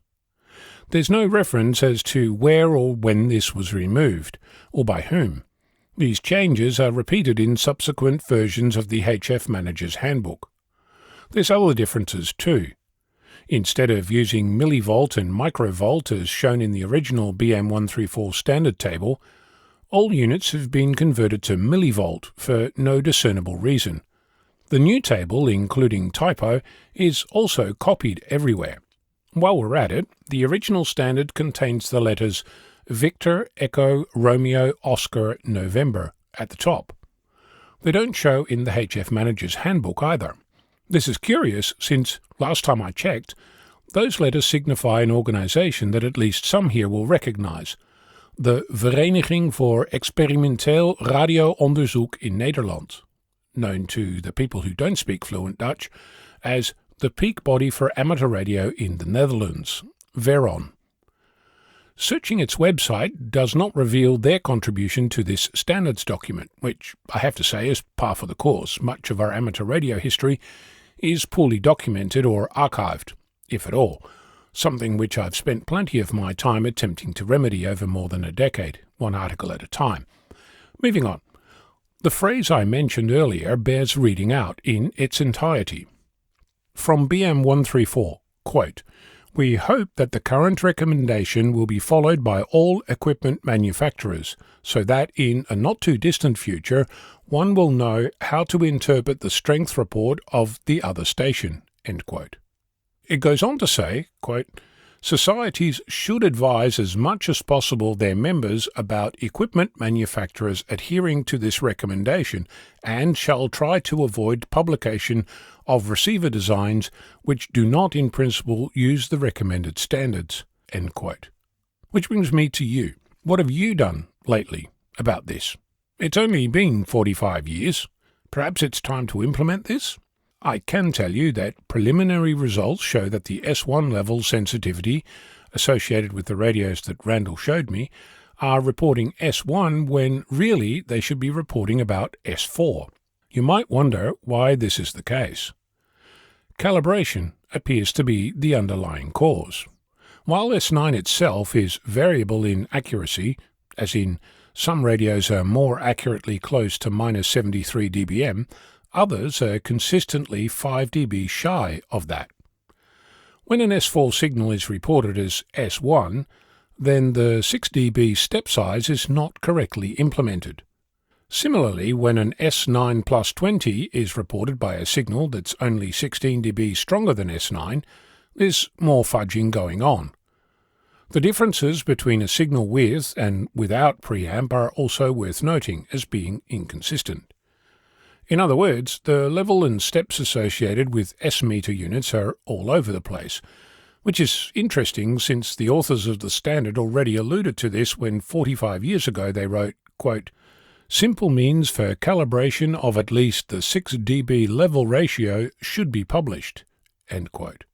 There's no reference as to where or when this was removed, or by whom. These changes are repeated in subsequent versions of the HF Manager's Handbook. There's other differences too. Instead of using millivolt and microvolt as shown in the original BM134 standard table, all units have been converted to millivolt for no discernible reason. The new table, including typo, is also copied everywhere. While we're at it, the original standard contains the letters Victor, Echo, Romeo, Oscar, November at the top. They don't show in the HF Manager's Handbook either. This is curious since, last time I checked, those letters signify an organization that at least some here will recognize, the Vereniging voor Experimenteel Radio-Onderzoek in Nederland, known to the people who don't speak fluent Dutch as the peak body for amateur radio in the Netherlands, VERON. Searching its website does not reveal their contribution to this standards document, which I have to say is par for the course. Much of our amateur radio history is poorly documented or archived, if at all, something which I've spent plenty of my time attempting to remedy over more than a decade, one article at a time. Moving on. The phrase I mentioned earlier bears reading out in its entirety. From BM134, quote, "We hope that the current recommendation will be followed by all equipment manufacturers, so that in a not-too-distant future one will know how to interpret the strength report of the other station." End quote. It goes on to say, quote, "Societies should advise as much as possible their members about equipment manufacturers adhering to this recommendation and shall try to avoid publication of receiver designs which do not in principle use the recommended standards." End quote. Which brings me to you. What have you done lately about this? It's only been 45 years. Perhaps it's time to implement this? I can tell you that preliminary results show that the S1 level sensitivity associated with the radios that Randall showed me are reporting S1 when really they should be reporting about S4. You might wonder why this is the case. Calibration appears to be the underlying cause. While S9 itself is variable in accuracy, as in some radios are more accurately close to minus 73 dBm, others are consistently 5 dB shy of that. When an S4 signal is reported as S1, then the 6 dB step size is not correctly implemented. Similarly, when an S9 plus 20 is reported by a signal that's only 16 dB stronger than S9, there's more fudging going on. The differences between a signal with and without preamp are also worth noting as being inconsistent. In other words, the level and steps associated with S-meter units are all over the place, which is interesting since the authors of the standard already alluded to this when 45 years ago they wrote, quote, "Simple means for calibration of at least the 6 dB level ratio should be published." End quote.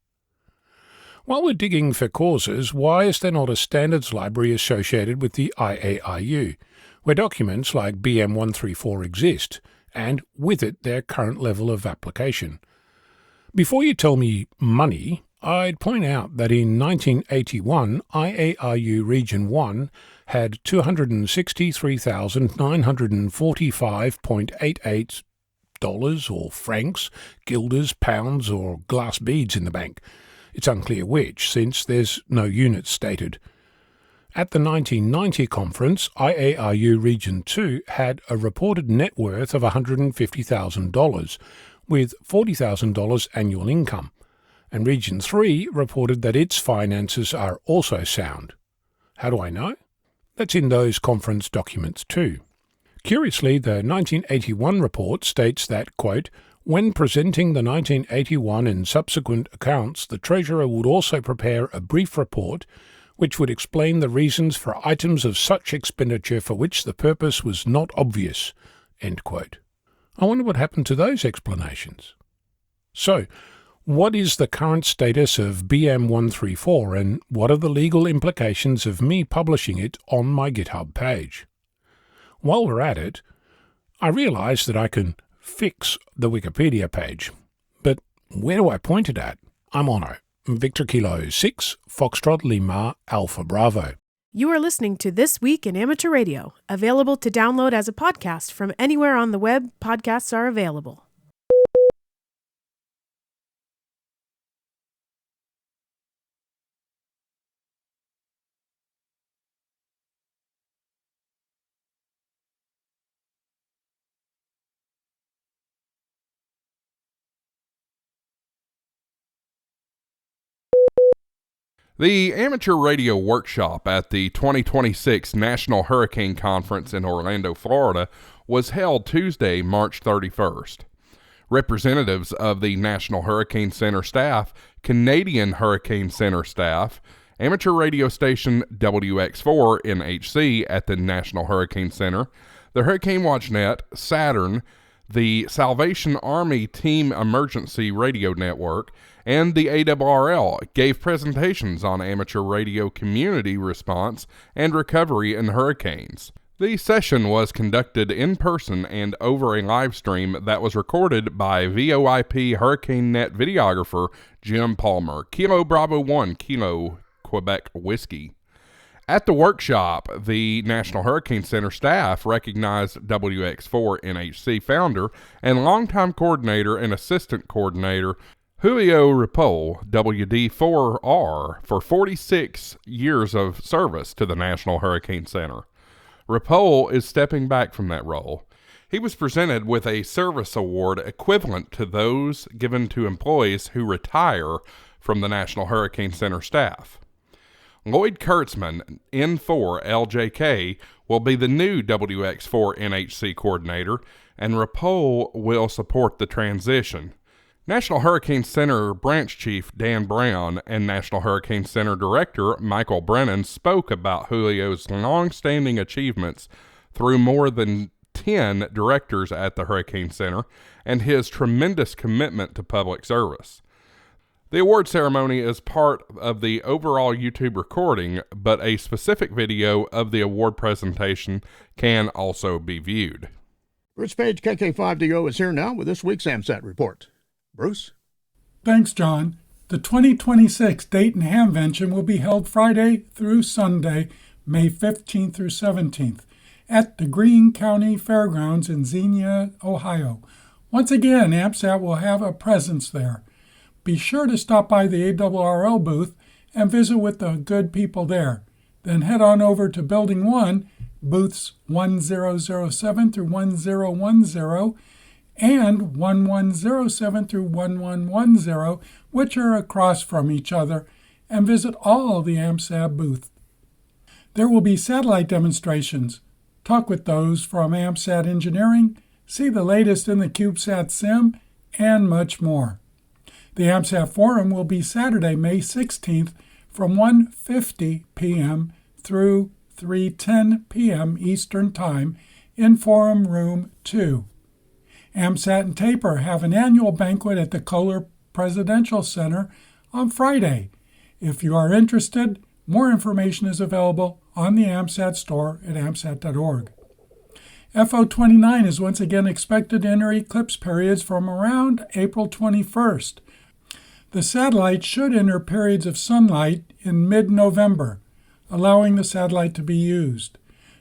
While we're digging for causes, why is there not a standards library associated with the IARU, where documents like BM134 exist, and with it their current level of application? Before you tell me money, I'd point out that in 1981, IARU Region 1 had $263,945.88 or francs, guilders, pounds, or glass beads in the bank. It's unclear which, since there's no unit stated. At the 1990 conference, IARU Region 2 had a reported net worth of $150,000, with $40,000 annual income, and Region 3 reported that its finances are also sound. How do I know? That's in those conference documents too. Curiously, the 1981 report states that, quote, when presenting the 1981 and subsequent accounts, the Treasurer would also prepare a brief report which would explain the reasons for items of such expenditure for which the purpose was not obvious, end quote. I wonder what happened to those explanations. So, what is the current status of BM134 and what are the legal implications of me publishing it on my GitHub page? While we're at it, I realize that I can fix the Wikipedia page, but where do I point it at? I'm on Victor Kilo 6, Foxtrot Lima, Alpha Bravo. You are listening to This Week in Amateur Radio, available to download as a podcast from anywhere on the web podcasts are available. The Amateur Radio Workshop at the 2026 National Hurricane Conference in Orlando, Florida, was held Tuesday, March 31st. Representatives of the National Hurricane Center staff, Canadian Hurricane Center staff, amateur radio station WX4 NHC at the National Hurricane Center, the Hurricane Watch Net, Saturn, the Salvation Army Team Emergency Radio Network, and the ARRL gave presentations on amateur radio community response and recovery in hurricanes. The session was conducted in person and over a live stream that was recorded by VOIP Hurricane Net videographer Jim Palmer, Kilo Bravo 1, Kilo Quebec Whiskey. At the workshop, the National Hurricane Center staff recognized WX4 NHC founder and longtime coordinator and assistant coordinator Julio Ripoll, WD4R, for 46 years of service to the National Hurricane Center. Ripoll is stepping back from that role. He was presented with a service award equivalent to those given to employees who retire from the National Hurricane Center staff. Lloyd Kurtzman, N4LJK, will be the new WX4 NHC coordinator, and Ripoll will support the transition. National Hurricane Center Branch Chief Dan Brown and National Hurricane Center Director Michael Brennan spoke about Julio's long-standing achievements through more than 10 directors at the Hurricane Center and his tremendous commitment to public service. The award ceremony is part of the overall YouTube recording, but a specific video of the award presentation can also be viewed. Bruce Page, KK5DO, is here now with this week's AMSAT report. Bruce? Thanks, John. The 2026 Dayton Hamvention will be held Friday through Sunday, May 15th through 17th, at the Greene County Fairgrounds in Xenia, Ohio. Once again, AMSAT will have a presence there. Be sure to stop by the ARRL booth and visit with the good people there. Then head on over to Building 1, booths 1007 through 1010, and 1107 through 1110, which are across from each other, and visit all the AMSAT booths. There will be satellite demonstrations. Talk with those from AMSAT Engineering, see the latest in the CubeSat Sim, and much more. The AMSAT Forum will be Saturday, May 16th from 1:50 p.m. through 3:10 p.m. Eastern Time in Forum Room 2. AMSAT and TAPR have an annual banquet at the Kohler Presidential Center on Friday. If you are interested, more information is available on the AMSAT store at amsat.org. FO29 is once again expected to enter eclipse periods from around April 21st. The satellite should enter periods of sunlight in mid-November, allowing the satellite to be used.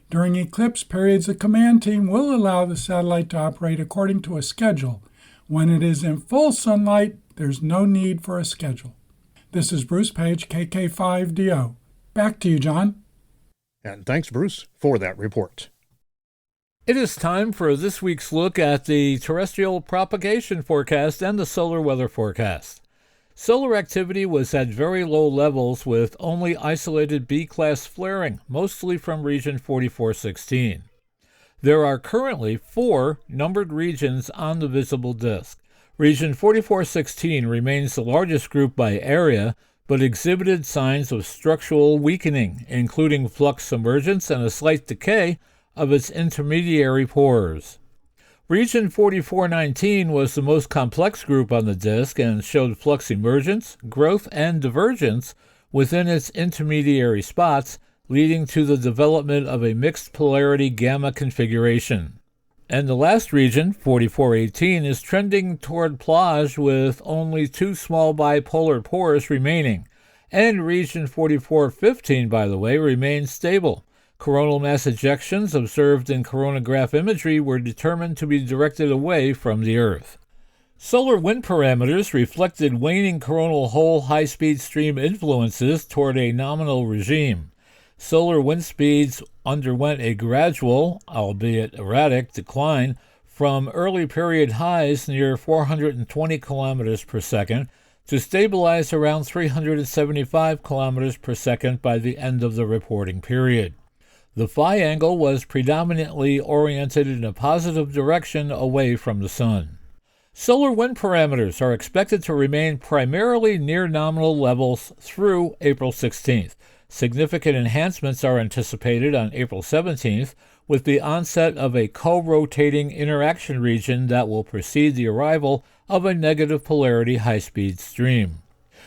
During eclipse periods, the command team will allow the satellite to operate according to a schedule. When it is in full sunlight, there's no need for a schedule. This is Bruce Page, KK5DO. Back to you, John. And thanks, Bruce, for that report. It is time for this week's look at the terrestrial propagation forecast and the solar weather forecast. Solar activity was at very low levels with only isolated B-class flaring, mostly from region 4416. There are currently 4 numbered regions on the visible disk. Region 4416 remains the largest group by area, but exhibited signs of structural weakening, including flux emergence and a slight decay of its intermediary pores. Region 4419 was the most complex group on the disk and showed flux emergence, growth, and divergence within its intermediary spots, leading to the development of a mixed polarity gamma configuration. And the last region, 4418, is trending toward plage with only 2 small bipolar pores remaining, and region 4415, by the way, remains stable. Coronal mass ejections observed in coronagraph imagery were determined to be directed away from the Earth. Solar wind parameters reflected waning coronal hole high-speed stream influences toward a nominal regime. Solar wind speeds underwent a gradual, albeit erratic, decline from early period highs near 420 kilometers per second to stabilize around 375 kilometers per second by the end of the reporting period. The phi angle was predominantly oriented in a positive direction away from the Sun. Solar wind parameters are expected to remain primarily near nominal levels through April 16th. Significant enhancements are anticipated on April 17th with the onset of a co-rotating interaction region that will precede the arrival of a negative polarity high-speed stream.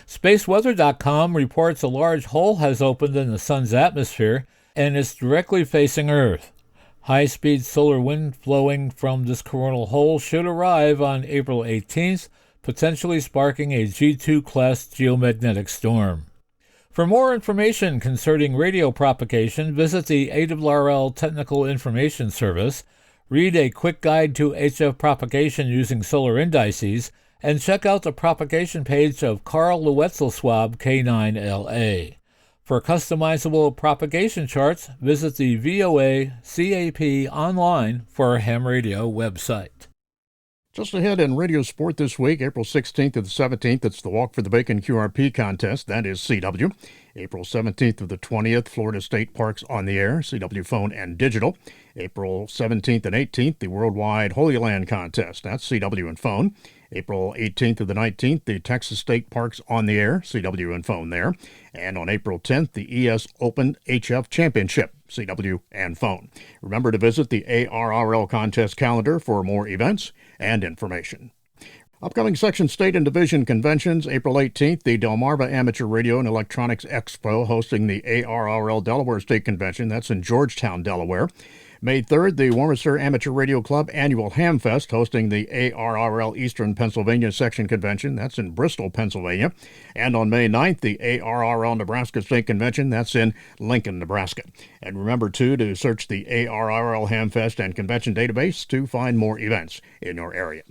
SpaceWeather.com reports a large hole has opened in the Sun's atmosphere and is directly facing Earth. High-speed solar wind flowing from this coronal hole should arrive on April 18th, potentially sparking a G2-class geomagnetic storm. For more information concerning radio propagation, visit the ARRL Technical Information Service, read a quick guide to HF propagation using solar indices, and check out the propagation page of Carl Lewetzel-Swab K9LA. For customizable propagation charts, visit the VOA CAP online for Ham Radio website. Just ahead in radio sport this week, April 16th to the 17th, it's the Walk for the Bacon QRP contest. That is CW. April 17th to the 20th, Florida State Parks on the Air, CW Phone and Digital. April 17th and 18th, the Worldwide Holy Land contest. That's CW and Phone. April 18th to the 19th, the Texas State Parks on the Air, CW and Phone there. And on April 10th, the ES Open HF Championship, CW and Phone. Remember to visit the ARRL contest calendar for more events and information. Upcoming Section State and Division Conventions, April 18th, the Delmarva Amateur Radio and Electronics Expo hosting the ARRL Delaware State Convention. That's in Georgetown, Delaware. May 3rd, the Warmminster Amateur Radio Club Annual Hamfest hosting the ARRL Eastern Pennsylvania Section Convention. That's in Bristol, Pennsylvania. And on May 9th, the ARRL Nebraska State Convention. That's in Lincoln, Nebraska. And remember, too, to search the ARRL Hamfest and Convention database to find more events in your area.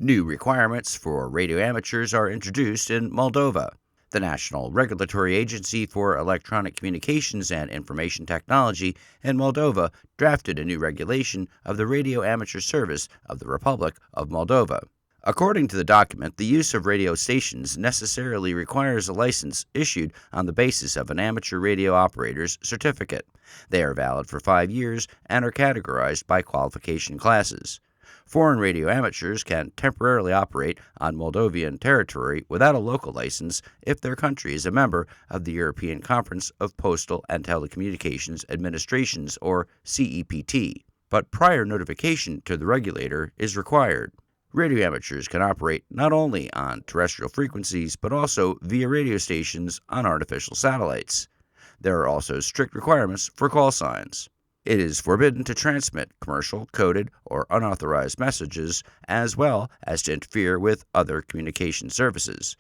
New requirements for radio amateurs are introduced in Moldova. The National Regulatory Agency for Electronic Communications and Information Technology in Moldova drafted a new regulation of the radio amateur service of the Republic of Moldova. According to the document, the use of radio stations necessarily requires a license issued on the basis of an amateur radio operator's certificate. They are valid for 5 years and are categorized by qualification classes. Foreign radio amateurs can temporarily operate on Moldovan territory without a local license if their country is a member of the European Conference of Postal and Telecommunications Administrations, or CEPT, but prior notification to the regulator is required. Radio amateurs can operate not only on terrestrial frequencies but also via radio stations on artificial satellites. There are also strict requirements for call signs. It is forbidden to transmit commercial, coded, or unauthorized messages, as well as to interfere with other communication services.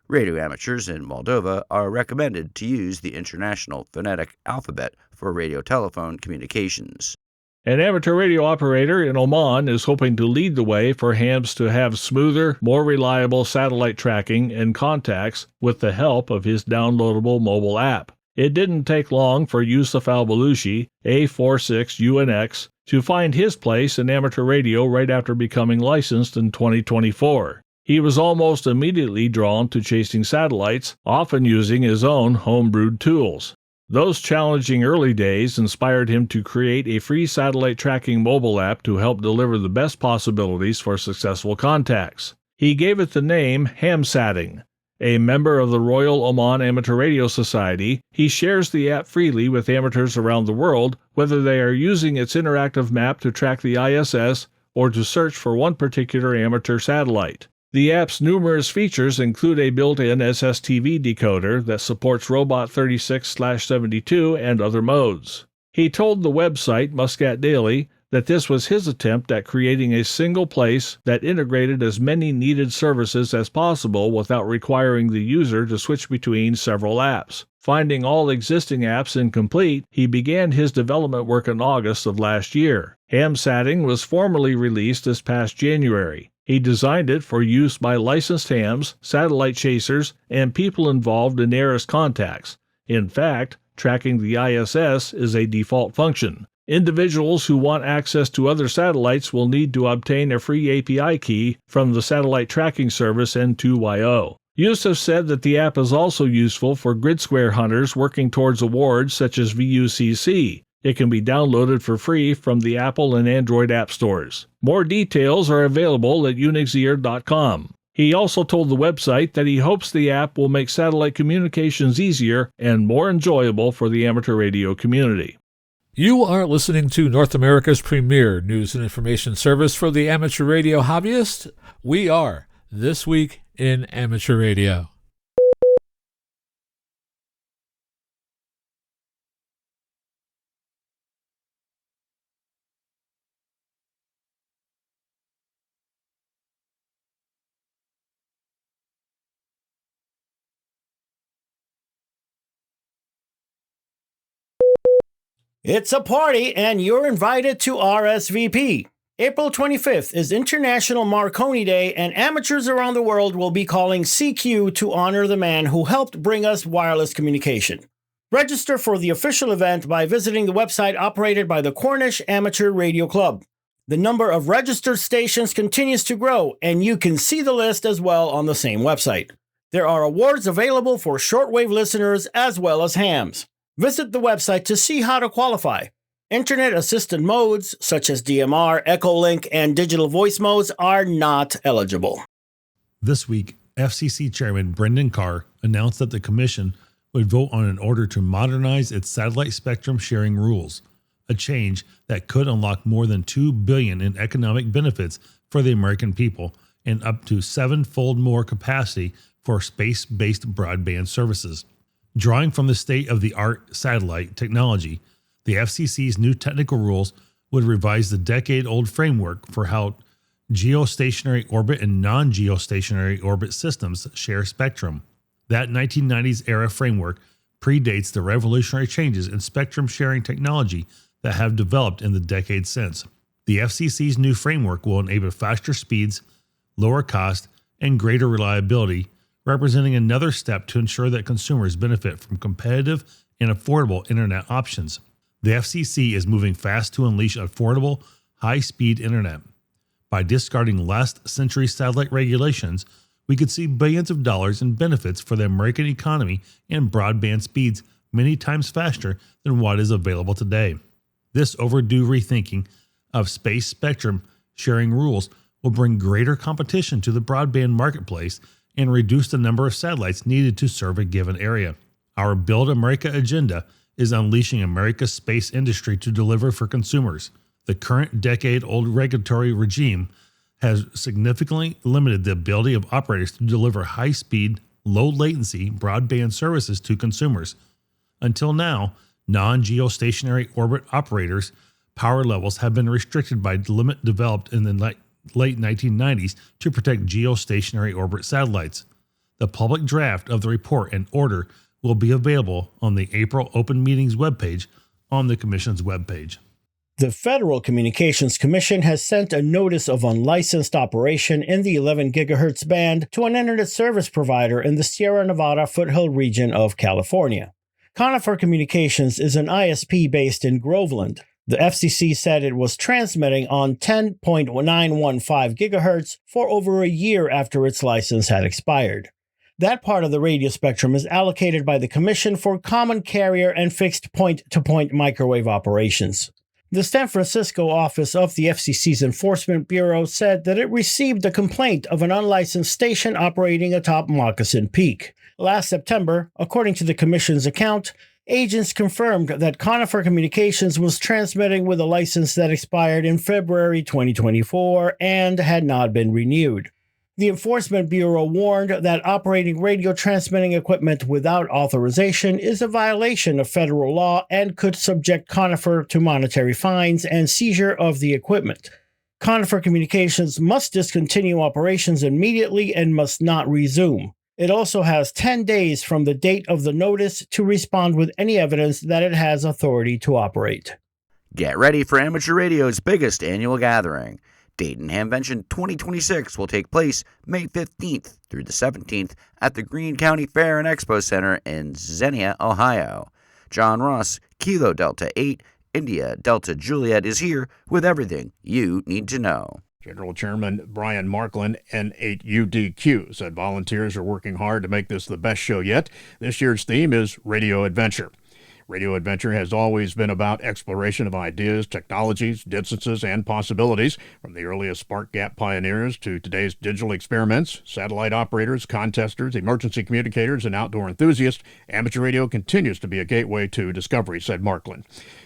Radio amateurs in Moldova are recommended to use the International Phonetic Alphabet for radio telephone communications. An amateur radio operator in Oman is hoping to lead the way for hams to have smoother, more reliable satellite tracking and contacts with the help of his downloadable mobile app. It didn't take long for Yusuf Al-Balushi, A46UNX, to find his place in amateur radio right after becoming licensed in 2024. He was almost immediately drawn to chasing satellites, often using his own homebrewed tools. Those challenging early days inspired him to create a free satellite tracking mobile app to help deliver the best possibilities for successful contacts. He gave it the name AMSATing. A member of the Royal Oman Amateur Radio Society, he shares the app freely with amateurs around the world, whether they are using its interactive map to track the ISS or to search for one particular amateur satellite. The app's numerous features include a built-in SSTV decoder that supports Robot 36/72 and other modes. He told the website Muscat Daily that this was his attempt at creating a single place that integrated as many needed services as possible without requiring the user to switch between several apps. Finding all existing apps incomplete, he began his development work in August of last year. AMSATing was formally released this past January. He designed it for use by licensed hams, satellite chasers, and people involved in ARRL contacts. In fact, tracking the ISS is a default function. Individuals who want access to other satellites will need to obtain a free API key from the satellite tracking service N2YO. Yusuf said that the app is also useful for grid square hunters working towards awards such as VUCC. It can be downloaded for free from the Apple and Android app stores. More details are available at unixear.com. He also told the website that he hopes the app will make satellite communications easier and more enjoyable for the amateur radio community. You are listening to North America's premier news and information service for the amateur radio hobbyist. We are This Week in Amateur Radio. It's a party, and you're invited to RSVP. April 25th is International Marconi Day, and amateurs around the world will be calling CQ to honor the man who helped bring us wireless communication. Register for the official event by visiting the website operated by the Cornish Amateur Radio Club. The number of registered stations continues to grow, and you can see the list as well on the same website. There are awards available for shortwave listeners as well as hams. Visit the website to see how to qualify. Internet-assisted modes, such as DMR, Echolink, and digital voice modes, are not eligible. This week, FCC Chairman Brendan Carr announced that the Commission would vote on an order to modernize its satellite spectrum sharing rules, a change that could unlock more than $2 billion in economic benefits for the American people and up to 7-fold more capacity for space-based broadband services. Drawing from the state-of-the-art satellite technology, the FCC's new technical rules would revise the decade-old framework for how geostationary orbit and non-geostationary orbit systems share spectrum. That 1990s-era framework predates the revolutionary changes in spectrum sharing technology that have developed in the decades since. The FCC's new framework will enable faster speeds, lower cost, and greater reliability, representing another step to ensure that consumers benefit from competitive and affordable internet options. The FCC is moving fast to unleash affordable, high-speed internet. By discarding last-century satellite regulations, we could see billions of dollars in benefits for the American economy and broadband speeds many times faster than what is available today. This overdue rethinking of space spectrum sharing rules will bring greater competition to the broadband marketplace and reduce the number of satellites needed to serve a given area. Our Build America agenda is unleashing America's space industry to deliver for consumers. The current decade-old regulatory regime has significantly limited the ability of operators to deliver high-speed, low-latency broadband services to consumers. Until now, non-geostationary orbit operators' power levels have been restricted by the limit developed in the late 1990s to protect geostationary orbit satellites. The public draft of the report and order will be available on the April Open Meetings webpage on the Commission's webpage. The Federal Communications Commission has sent a notice of unlicensed operation in the 11 gigahertz band to an internet service provider in the Sierra Nevada foothill region of California. Conifer Communications is an ISP based in Groveland. The FCC said it was transmitting on 10.915 gigahertz for over a year after its license had expired. That part of the radio spectrum is allocated by the Commission for common carrier and fixed point-to-point microwave operations. The San Francisco office of the FCC's Enforcement Bureau said that it received a complaint of an unlicensed station operating atop Moccasin Peak. Last September, according to the Commission's account, agents confirmed that Conifer Communications was transmitting with a license that expired in February 2024 and had not been renewed. The Enforcement Bureau warned that operating radio transmitting equipment without authorization is a violation of federal law and could subject Conifer to monetary fines and seizure of the equipment. Conifer Communications must discontinue operations immediately and must not resume. It also has 10 days from the date of the notice to respond with any evidence that it has authority to operate. Get ready for amateur radio's biggest annual gathering. Dayton Hamvention 2026 will take place May 15th through the 17th at the Greene County Fair and Expo Center in Xenia, Ohio. John Ross, Kilo Delta 8, India Delta Juliet is here with everything you need to know. General Chairman Brian Marklin, N8UDQ, said volunteers are working hard to make this the best show yet. This year's theme is Radio Adventure. Radio Adventure has always been about exploration of ideas, technologies, distances, and possibilities, from the earliest spark gap pioneers to today's digital experiments, satellite operators, contesters, emergency communicators, and outdoor enthusiasts. Amateur radio continues to be a gateway to discovery, said Marklin.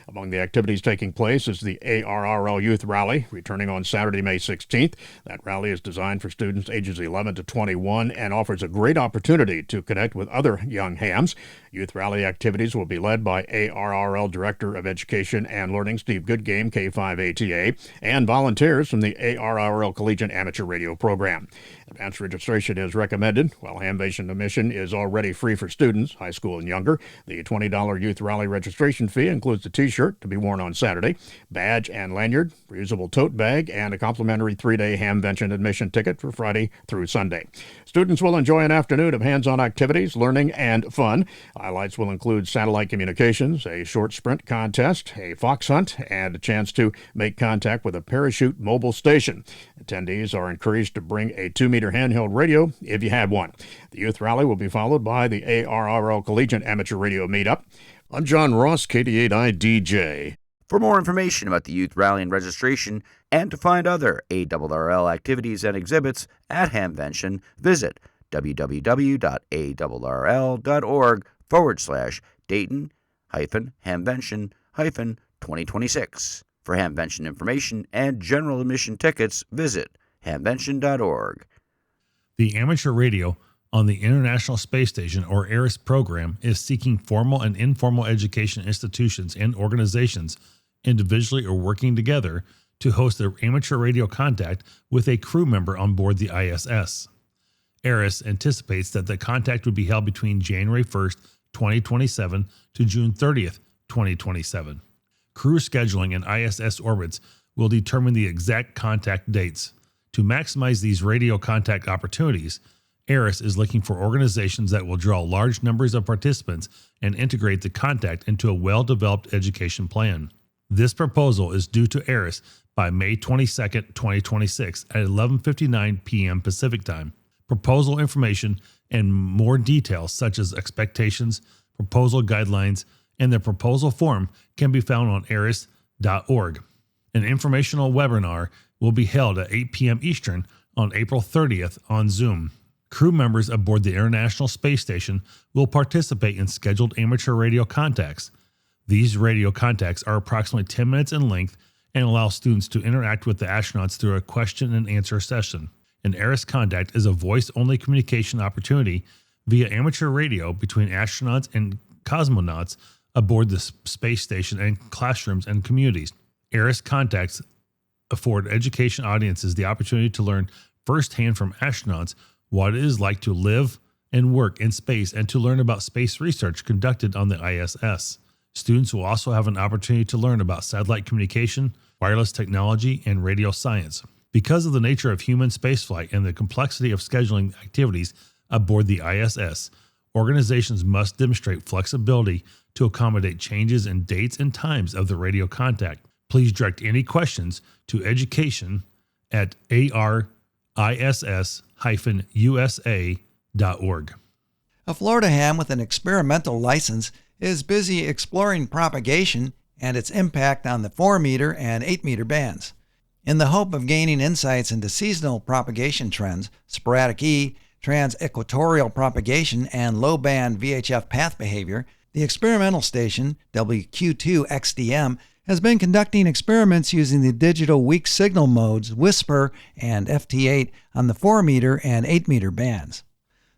Among the activities taking place is the ARRL Youth Rally, returning on Saturday, May 16th. That rally is designed for students ages 11 to 21 and offers a great opportunity to connect with other young hams. Youth Rally activities will be led by ARRL Director of Education and Learning Steve Goodgame, K5ATA, and volunteers from the ARRL Collegiate Amateur Radio Program. Advanced registration is recommended, while Hamvention admission is already free for students, high school and younger. The $20 Youth Rally registration fee includes a T-shirt to be worn on Saturday, badge and lanyard, reusable tote bag, and a complimentary 3-day Hamvention admission ticket for Friday through Sunday. Students will enjoy an afternoon of hands-on activities, learning, and fun. Highlights will include satellite communications, a short sprint contest, a fox hunt, and a chance to make contact with a parachute mobile station. Attendees are encouraged to bring a 2-meter handheld radio if you have one. The Youth Rally will be followed by the ARRL Collegiate Amateur Radio Meetup. I'm John Ross, KD8IDJ. For more information about the Youth Rally and registration, and to find other ARRL activities and exhibits at Hamvention, visit www.arrl.org/Dayton-Hamvention-2026. For Hamvention information and general admission tickets, visit hamvention.org. The amateur radio on the International Space Station, or ARRL program, is seeking formal and informal education institutions and organizations, individually or working together, to host their amateur radio contact with a crew member on board the ISS. ARRL anticipates that the contact would be held between January 1st, 2027 to June 30th, 2027. Crew scheduling and ISS orbits will determine the exact contact dates. To maximize these radio contact opportunities, ARRL is looking for organizations that will draw large numbers of participants and integrate the contact into a well-developed education plan. This proposal is due to ARRL by May 22, 2026 at 11:59 p.m. Pacific Time. Proposal information and more details such as expectations, proposal guidelines, and the proposal form can be found on arrl.org. An informational webinar will be held at 8 p.m. Eastern on April 30th on Zoom. Crew members aboard the International Space Station will participate in scheduled amateur radio contacts. These radio contacts are approximately 10 minutes in length and allow students to interact with the astronauts through a question and answer session. An ARRL contact is a voice-only communication opportunity via amateur radio between astronauts and cosmonauts aboard the space station and classrooms and communities. ARRL contacts afford education audiences the opportunity to learn firsthand from astronauts what it is like to live, and work in space and to learn about space research conducted on the ISS. Students will also have an opportunity to learn about satellite communication, wireless technology, and radio science. Because of the nature of human spaceflight and the complexity of scheduling activities aboard the ISS, organizations must demonstrate flexibility to accommodate changes in dates and times of the radio contact. Please direct any questions to education@arriss-usa.org. A Florida ham with an experimental license is busy exploring propagation and its impact on the 4-meter and 8-meter bands. In the hope of gaining insights into seasonal propagation trends, sporadic E, trans-equatorial propagation, and low-band VHF path behavior, the experimental station, WQ2XDM, has been conducting experiments using the digital weak signal modes WSPR and FT8 on the 4-meter and 8-meter bands.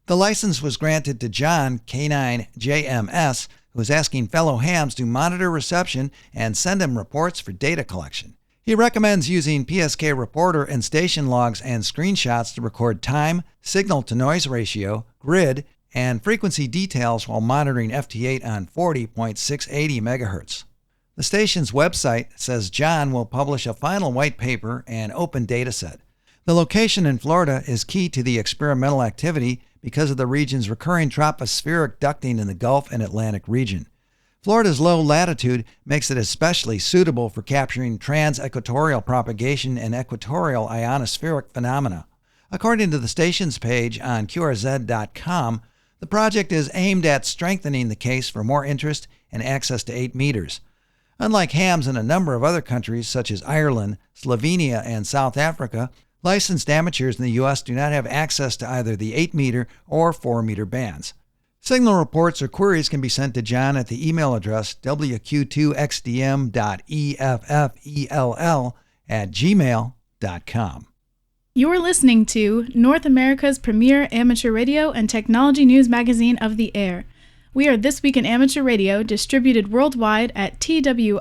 The license was granted to John K9JMS, who is asking fellow hams to monitor reception and send him reports for data collection. He recommends using PSK Reporter and station logs and screenshots to record time, signal-to-noise ratio, grid, and frequency details while monitoring FT8 on 40.680 MHz. The station's website says John will publish a final white paper and open dataset. The location in Florida is key to the experimental activity because of the region's recurring tropospheric ducting in the Gulf and Atlantic region. Florida's low latitude makes it especially suitable for capturing trans-equatorial propagation and equatorial ionospheric phenomena. According to the station's page on QRZ.com, the project is aimed at strengthening the case for more interest and access to 8 meters. Unlike hams in a number of other countries such as Ireland, Slovenia, and South Africa, licensed amateurs in the U.S. do not have access to either the 8-meter or 4-meter bands. Signal reports or queries can be sent to John at the email address wq2xdm.effell@gmail.com. You're listening to North America's premier amateur radio and technology news magazine of the air. We are This Week in Amateur Radio, distributed worldwide at twiar.net.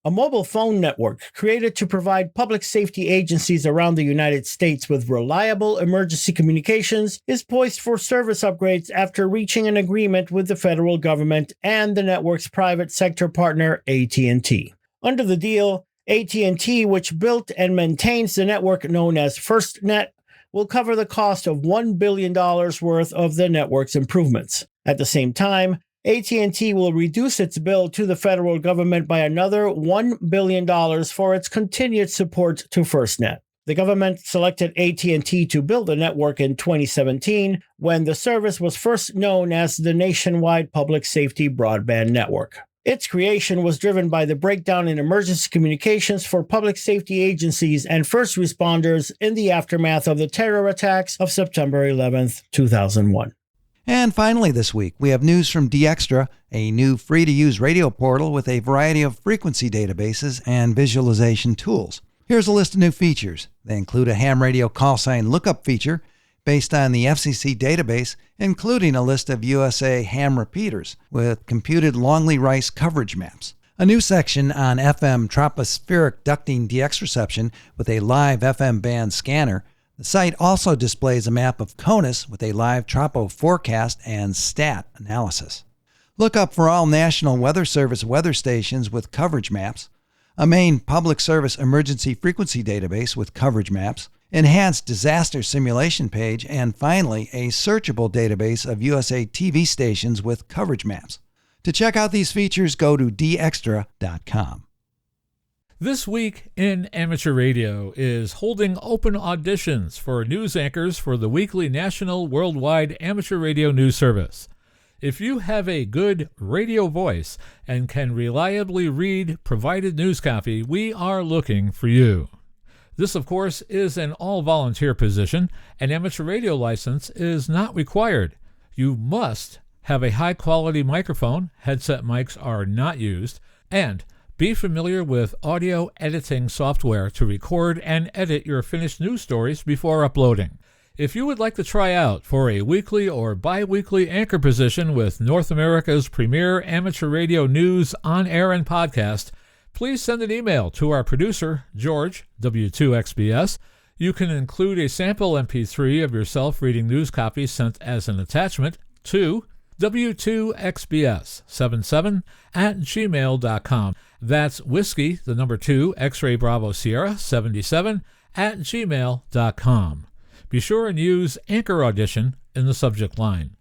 A mobile phone network created to provide public safety agencies around the United States with reliable emergency communications is poised for service upgrades after reaching an agreement with the federal government and the network's private sector partner, AT&T. Under the deal, AT&T, which built and maintains the network known as FirstNet, will cover the cost of $1 billion worth of the network's improvements. At the same time, AT&T will reduce its bill to the federal government by another $1 billion for its continued support to FirstNet. The government selected AT&T to build the network in 2017 when the service was first known as the Nationwide Public Safety Broadband Network. Its creation was driven by the breakdown in emergency communications for public safety agencies and first responders in the aftermath of the terror attacks of September 11, 2001. And finally this week, we have news from DXtra, a new free-to-use radio portal with a variety of frequency databases and visualization tools. Here's a list of new features. They include a ham radio call sign lookup feature based on the FCC database, including a list of USA ham repeaters with computed Longley-Rice coverage maps. A new section on FM tropospheric ducting DX reception with a live FM band scanner. The site also displays a map of CONUS with a live tropo forecast and stat analysis. Look up for all National Weather Service weather stations with coverage maps, a main public service emergency frequency database with coverage maps, enhanced disaster simulation page, and finally, a searchable database of USA TV stations with coverage maps. To check out these features, go to dextra.com. This Week in Amateur Radio is holding open auditions for news anchors for the weekly national worldwide amateur radio news service. If you have a good radio voice and can reliably read provided news copy, we are looking for you. This, of course, is an all-volunteer position. An amateur radio license is not required. You must have a high-quality microphone, headset mics are not used, and Be familiar with audio editing software to record and edit your finished news stories before uploading. If you would like to try out for a weekly or bi-weekly anchor position with North America's premier amateur radio news on air and podcast, please send an email to our producer, George, W2XBS. You can include a sample MP3 of yourself reading news copies sent as an attachment to W2XBS77@gmail.com. That's whiskey, the number 2, X-ray Bravo Sierra 77@gmail.com. Be sure and use Anchor Audition in the subject line.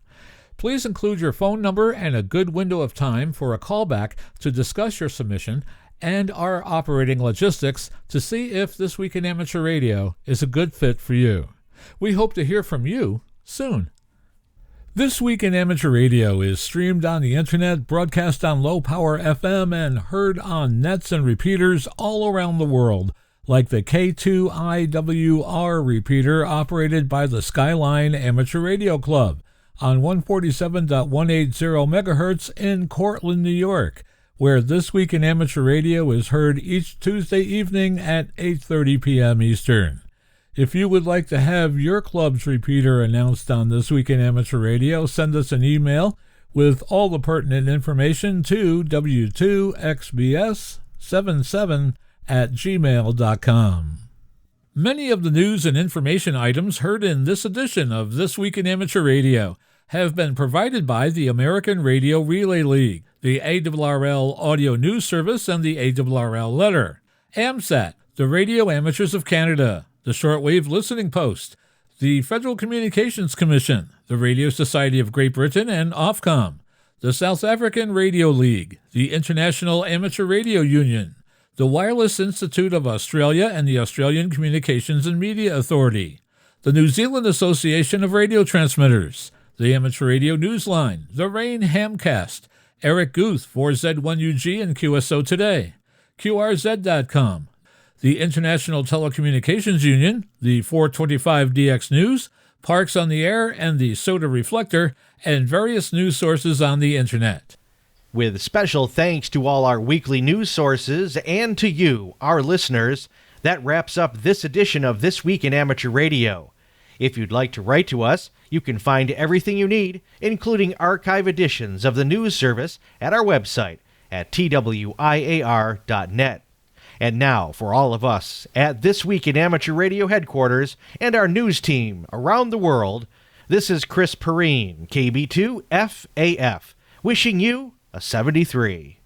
Please include your phone number and a good window of time for a callback to discuss your submission and our operating logistics to see if This Week in Amateur Radio is a good fit for you. We hope to hear from you soon. This Week in Amateur Radio is streamed on the internet, broadcast on low-power FM, and heard on nets and repeaters all around the world, like the K2IWR repeater operated by the Skyline Amateur Radio Club on 147.180 MHz in Cortland, New York, where This Week in Amateur Radio is heard each Tuesday evening at 8:30 p.m. Eastern. If you would like to have your club's repeater announced on This Week in Amateur Radio, send us an email with all the pertinent information to w2xbs77@gmail.com. Many of the news and information items heard in this edition of This Week in Amateur Radio have been provided by the American Radio Relay League, the ARRL Audio News Service, and the ARRL Letter, AMSAT, the Radio Amateurs of Canada, the Shortwave Listening Post, the Federal Communications Commission, the Radio Society of Great Britain, and Ofcom, the South African Radio League, the International Amateur Radio Union, the Wireless Institute of Australia and the Australian Communications and Media Authority, the New Zealand Association of Radio Transmitters, the Amateur Radio Newsline, the Rain Hamcast, Eric Guth, 4Z1UG and QSO Today, QRZ.com, the International Telecommunications Union, the 425DX News, Parks on the Air, and the Soda Reflector, and various news sources on the Internet. With special thanks to all our weekly news sources and to you, our listeners, that wraps up this edition of This Week in Amateur Radio. If you'd like to write to us, you can find everything you need, including archive editions of the news service, at our website at twiar.net. And now, for all of us at This Week in Amateur Radio headquarters and our news team around the world, this is Chris Perrine, KB2FAF, wishing you a 73.